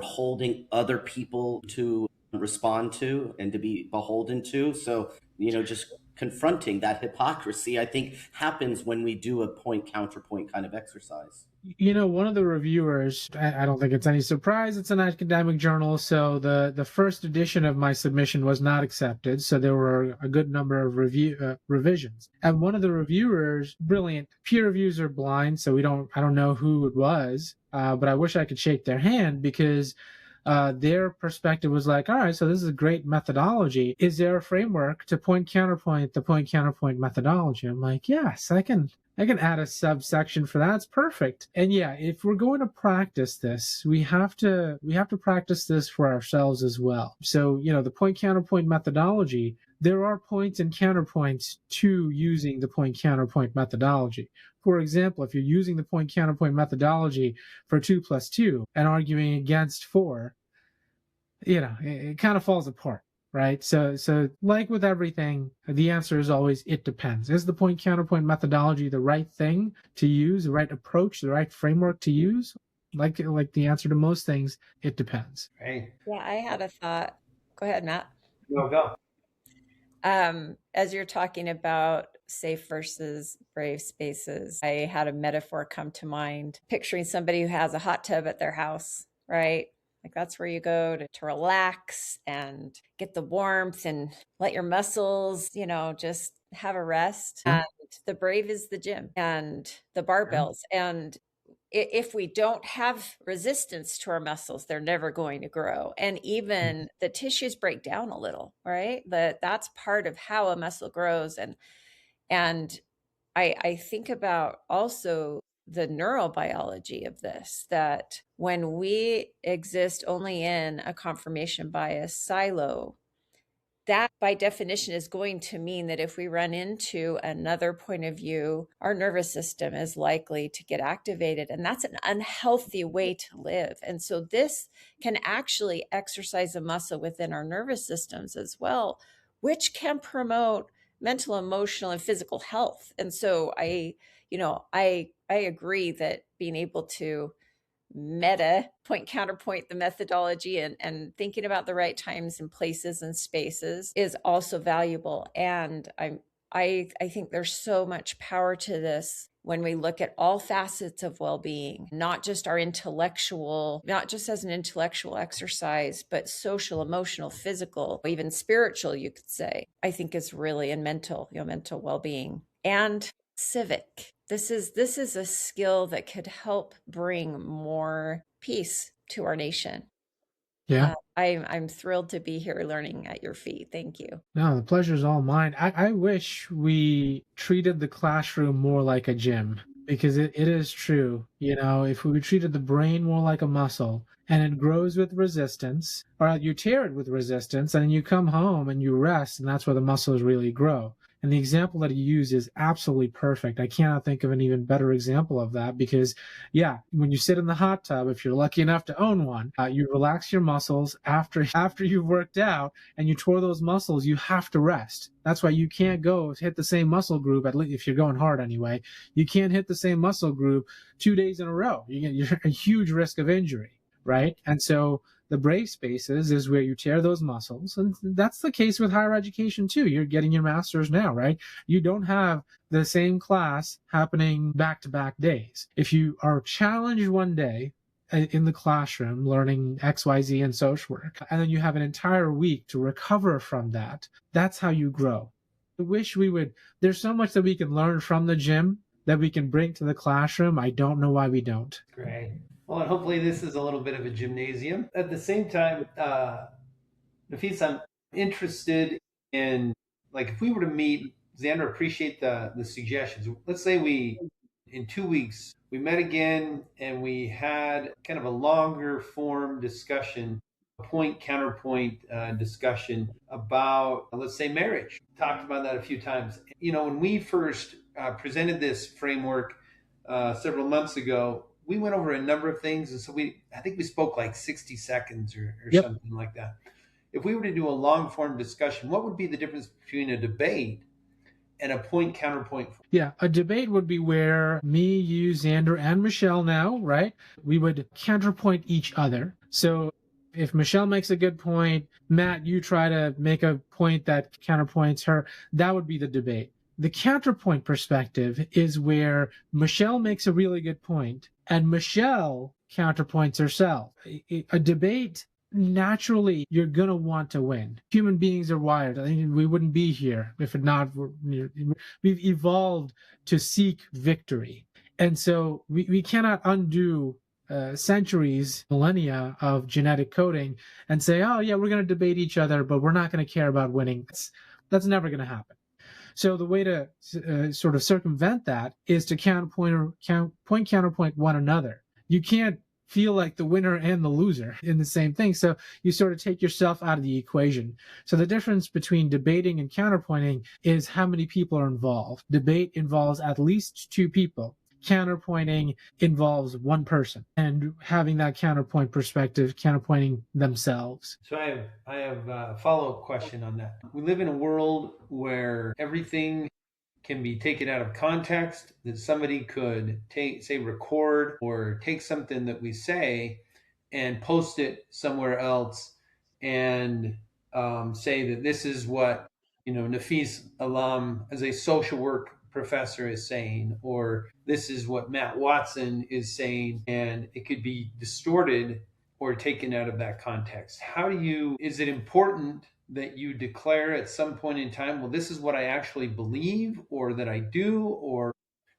holding other people to respond to and to be beholden to? So, just confronting that hypocrisy, I think, happens when we do a point counterpoint kind of exercise. One of the reviewers, I don't think it's any surprise, it's an academic journal, so the first edition of my submission was not accepted, so there were a good number of revisions. And one of the reviewers, brilliant, peer reviews are blind, so I don't know who it was, but I wish I could shake their hand, because their perspective was like, all right, so this is a great methodology. Is there a framework to point counterpoint the point counterpoint methodology? I'm like, yes, I can add a subsection for that. It's perfect. And yeah, if we're going to practice this, we have to practice this for ourselves as well. So, the point counterpoint methodology, there are points and counterpoints to using the point counterpoint methodology. For example, if you're using the point counterpoint methodology for 2 + 2 and arguing against 4, it kind of falls apart. Right. So like with everything, the answer is always, it depends. Is the point counterpoint methodology the right thing to use, the right approach, the right framework to use? Like the answer to most things, it depends. Right. Yeah, I had a thought. Go ahead, Matt. Go. As you're talking about safe versus brave spaces, I had a metaphor come to mind, picturing somebody who has a hot tub at their house, right? Like that's where you go to relax and get the warmth and let your muscles, just have a rest. Mm-hmm. And the brave is the gym and the barbells. And if we don't have resistance to our muscles, they're never going to grow. And even the tissues break down a little, right? That's part of how a muscle grows. And I think about also the neurobiology of this, that when we exist only in a confirmation bias silo, that by definition is going to mean that if we run into another point of view, our nervous system is likely to get activated. And that's an unhealthy way to live. And so this can actually exercise a muscle within our nervous systems as well, which can promote mental, emotional, and physical health. And so I agree that being able to meta point counterpoint the methodology and thinking about the right times and places and spaces is also valuable. And I think there's so much power to this when we look at all facets of well-being, not just our intellectual, not just as an intellectual exercise, but social, emotional, physical, even spiritual, you could say, I think is really, and mental well-being and civic. This is a skill that could help bring more peace to our nation. Yeah. I'm thrilled to be here learning at your feet. Thank you. No, the pleasure is all mine. I wish we treated the classroom more like a gym, because it is true. If we treated the brain more like a muscle and it grows with resistance, or you tear it with resistance, and then you come home and you rest, and that's where the muscles really grow. And the example that you use is absolutely perfect. I cannot think of an even better example of that, because, yeah, when you sit in the hot tub, if you're lucky enough to own one, you relax your muscles after you've worked out, and you tore those muscles, you have to rest. That's why you can't go hit the same muscle group, at least if you're going hard anyway. You can't hit the same muscle group 2 days in a row. You're a huge risk of injury, right? And so the brave spaces is where you tear those muscles. And that's the case with higher education too. You're getting your master's now, right? You don't have the same class happening back-to-back days. If you are challenged one day in the classroom learning XYZ in social work, and then you have an entire week to recover from that, that's how you grow. I wish there's so much that we can learn from the gym that we can bring to the classroom. I don't know why we don't. Great. Well, and hopefully this is a little bit of a gymnasium. At the same time, Nafees, I'm interested in, like, if we were to meet, Xander, appreciate the suggestions. Let's say in 2 weeks, we met again and we had kind of a longer form discussion, a point counterpoint discussion about, let's say, marriage. Talked about that a few times. When we first presented this framework several months ago, we went over a number of things. And so I think we spoke like 60 seconds or Yep. something like that. If we were to do a long form discussion, what would be the difference between a debate and a point counterpoint? Yeah, a debate would be where me, you, Xander, and Michelle now, right? We would counterpoint each other. So if Michelle makes a good point, Matt, you try to make a point that counterpoints her, that would be the debate. The counterpoint perspective is where Michelle makes a really good point and Michelle counterpoints herself. A debate, naturally, you're going to want to win. Human beings are wired. I think we wouldn't be here if it not. We've evolved to seek victory. And so we cannot undo centuries, millennia of genetic coding and say, oh, yeah, we're going to debate each other, but we're not going to care about winning. That's never going to happen. So the way to sort of circumvent that is to point counterpoint one another. You can't feel like the winner and the loser in the same thing. So you sort of take yourself out of the equation. So the difference between debating and counterpointing is how many people are involved. Debate involves at least two people. Counterpointing involves one person and having that counterpoint perspective, counterpointing themselves. So I have a follow-up question on that. We live in a world where everything can be taken out of context, that somebody could record or take something that we say and post it somewhere else and say that this is what Nafees Alam as a social work professor is saying, or this is what Matt Watson is saying, and it could be distorted or taken out of that context. Is it important that you declare at some point in time, well, this is what I actually believe or that I do, or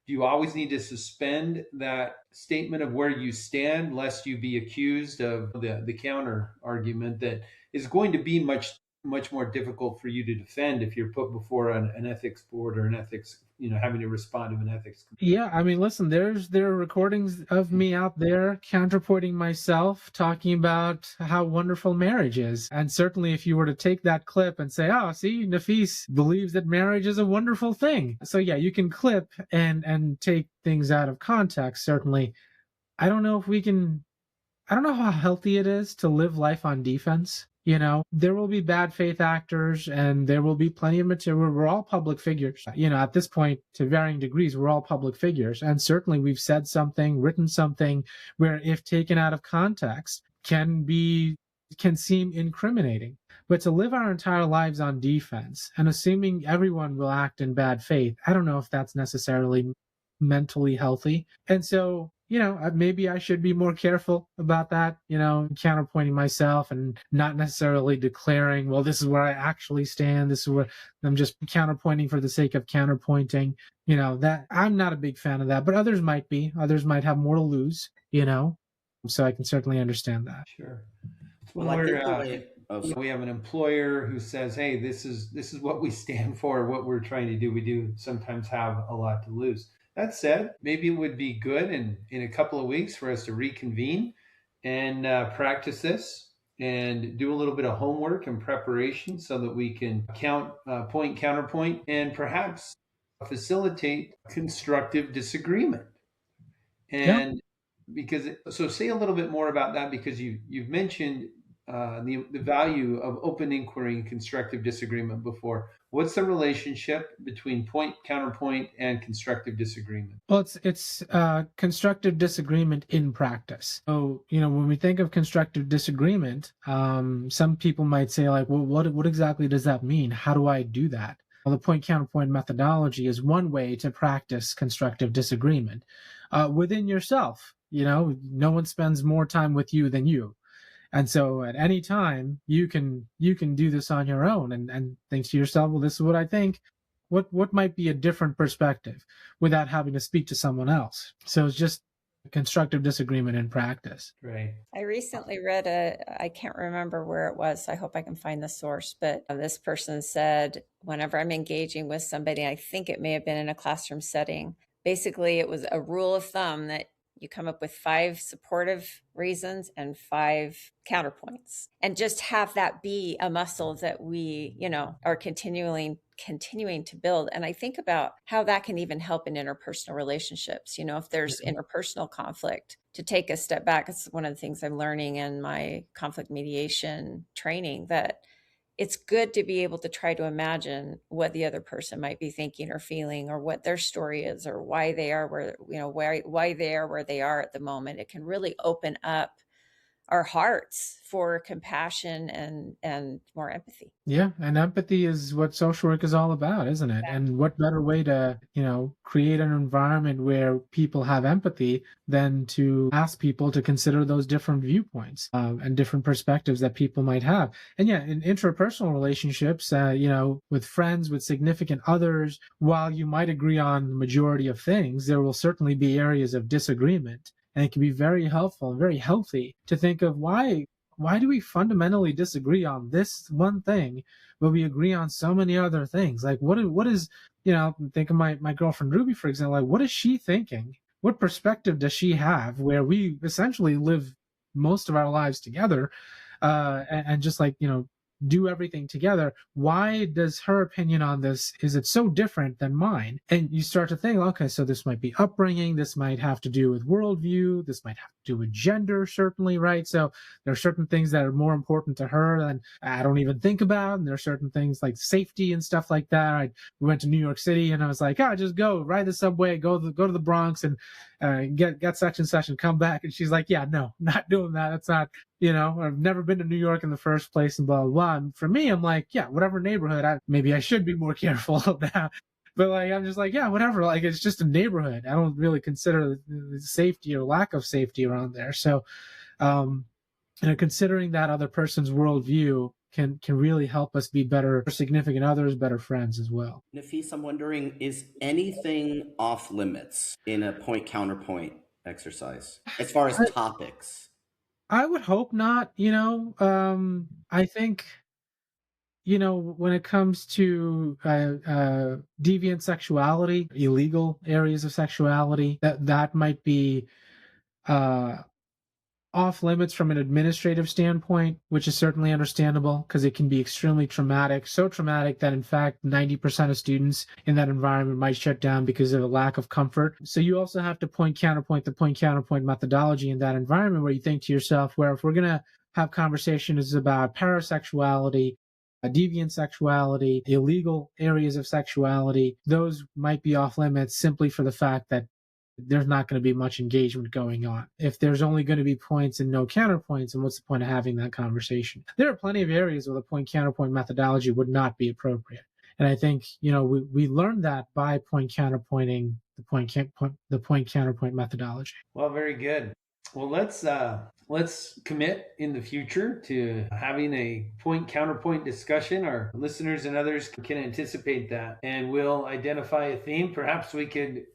do you always need to suspend that statement of where you stand lest you be accused of the counter argument that is going to be much more difficult for you to defend if you're put before an ethics board or an ethics, having to respond to an ethics committee? Yeah, I mean, listen, there are recordings of me out there counterpointing myself, talking about how wonderful marriage is. And certainly if you were to take that clip and say, oh, see, Nafees believes that marriage is a wonderful thing. So yeah, you can clip and take things out of context, certainly. I don't know how healthy it is to live life on defense. There will be bad faith actors and there will be plenty of material. We're all public figures. At this point, to varying degrees, we're all public figures. And certainly we've said something, written something where if taken out of context can seem incriminating. But to live our entire lives on defense and assuming everyone will act in bad faith, I don't know if that's necessarily mentally healthy. And so maybe I should be more careful about that, counterpointing myself and not necessarily declaring, well, this is where I actually stand. This is where I'm just counterpointing for the sake of counterpointing. That I'm not a big fan of that, but others might be. Others might have more to lose, so I can certainly understand that. Sure. Well, We have an employer who says, hey, this is what we stand for, what we're trying to do. We do sometimes have a lot to lose. That said, maybe it would be good in a couple of weeks for us to reconvene and practice this and do a little bit of homework and preparation so that we can point, counterpoint, and perhaps facilitate constructive disagreement. And so say a little bit more about that, because you've mentioned the value of open inquiry and constructive disagreement before. What's the relationship between point, counterpoint, and constructive disagreement? Well, it's constructive disagreement in practice. So, when we think of constructive disagreement, some people might say, like, well, what exactly does that mean? How do I do that? Well, the point-counterpoint methodology is one way to practice constructive disagreement within yourself. No one spends more time with you than you. And so at any time you can do this on your own and think to yourself, well, this is what I think. What might be a different perspective without having to speak to someone else? So it's just constructive disagreement in practice. Right. I recently read I can't remember where it was, so I hope I can find the source, but this person said, whenever I'm engaging with somebody, I think it may have been in a classroom setting, basically it was a rule of thumb that you come up with 5 supportive reasons and 5 counterpoints, and just have that be a muscle that we, are continuing to build. And I think about how that can even help in interpersonal relationships. If there's interpersonal conflict, to take a step back. It's one of the things I'm learning in my conflict mediation training, that it's good to be able to try to imagine what the other person might be thinking or feeling, or what their story is, or why they are why they are where they are at the moment. It can really open up our hearts for compassion and more empathy. Yeah, and empathy is what social work is all about, isn't it? Yeah. And what better way to, create an environment where people have empathy than to ask people to consider those different viewpoints and different perspectives that people might have. And yeah, in interpersonal relationships, with friends, with significant others, while you might agree on the majority of things, there will certainly be areas of disagreement. And it can be very helpful and very healthy to think of why do we fundamentally disagree on this one thing, but we agree on so many other things? Like what is, think of my girlfriend Ruby, for example, like what is she thinking? What perspective does she have where we essentially live most of our lives together and just do everything together? Why does her opinion on this, is it so different than mine? And you start to think, okay, so this might be upbringing, this might have to do with worldview, this might have to do with gender, certainly, right? So there are certain things that are more important to her than I don't even think about, and there are certain things like safety and stuff like that. We went to New York City, and I was like, just go ride the subway, go to the Bronx, and get such and such, and come back. And she's like, yeah, no, not doing that. That's not. I've never been to New York in the first place, and blah, blah, blah. And for me, I'm like, yeah, whatever neighborhood, maybe I should be more careful of that. But I'm just like, yeah, whatever. It's just a neighborhood. I don't really consider the safety or lack of safety around there. So, considering that other person's worldview can really help us be better significant others, better friends as well. Nafees, I'm wondering, is anything off limits in a point-counterpoint exercise as far as topics? I would hope not. I think, when it comes to deviant sexuality, illegal areas of sexuality, that might be off limits from an administrative standpoint, which is certainly understandable because it can be extremely traumatic, so traumatic that in fact 90% of students in that environment might shut down because of a lack of comfort. So you also have to point-counterpoint the point-counterpoint methodology in that environment, where you think to yourself, where if we're going to have conversations about parasexuality, deviant sexuality, illegal areas of sexuality, those might be off limits simply for the fact that there's not going to be much engagement going on. If there's only going to be points and no counterpoints, then what's the point of having that conversation? There are plenty of areas where the point-counterpoint methodology would not be appropriate. And I think, we learned that by point-counterpointing the point-counterpoint methodology. Well, very good. Well, let's commit in the future to having a point-counterpoint discussion. Our listeners and others can anticipate that, and we'll identify a theme. Perhaps we could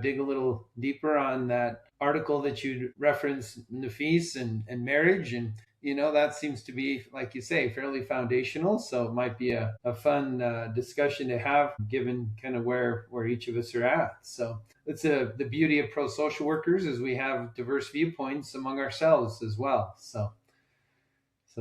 dig a little deeper on that article that you referenced, Nafees, and marriage, and that seems to be, like you say, fairly foundational. So it might be a fun discussion to have, given kind of where each of us are at. So it's the beauty of pro-social workers, is we have diverse viewpoints among ourselves as well. So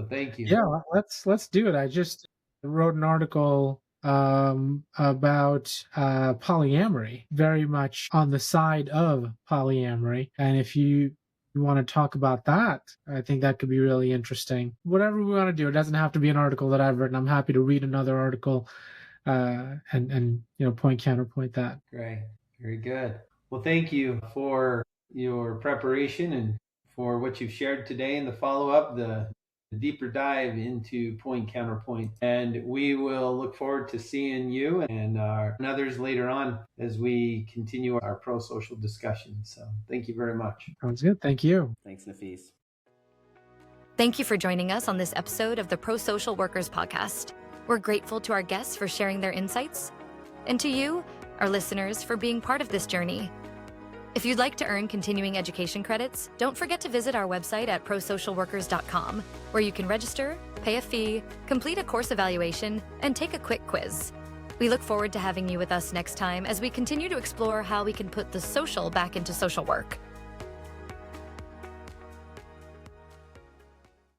thank you. Yeah, let's do it. I just wrote an article about polyamory, very much on the side of polyamory. And if you want to talk about that, I think that could be really interesting. Whatever we want to do, it doesn't have to be an article that I've written. I'm happy to read another article and point-counterpoint that. Great. Very good. Well, thank you for your preparation and for what you've shared today in the follow-up, the deeper dive into point-counterpoint. And we will look forward to seeing you and others later on as we continue our pro-social discussion. So thank you very much. Sounds good. Thank you. Thanks, Nafees. Thank you for joining us on this episode of the Pro-Social Workers Podcast. We're grateful to our guests for sharing their insights, and to you, our listeners, for being part of this journey. If you'd like to earn continuing education credits, don't forget to visit our website at prosocialworkers.com, where you can register, pay a fee, complete a course evaluation, and take a quick quiz. We look forward to having you with us next time as we continue to explore how we can put the social back into social work.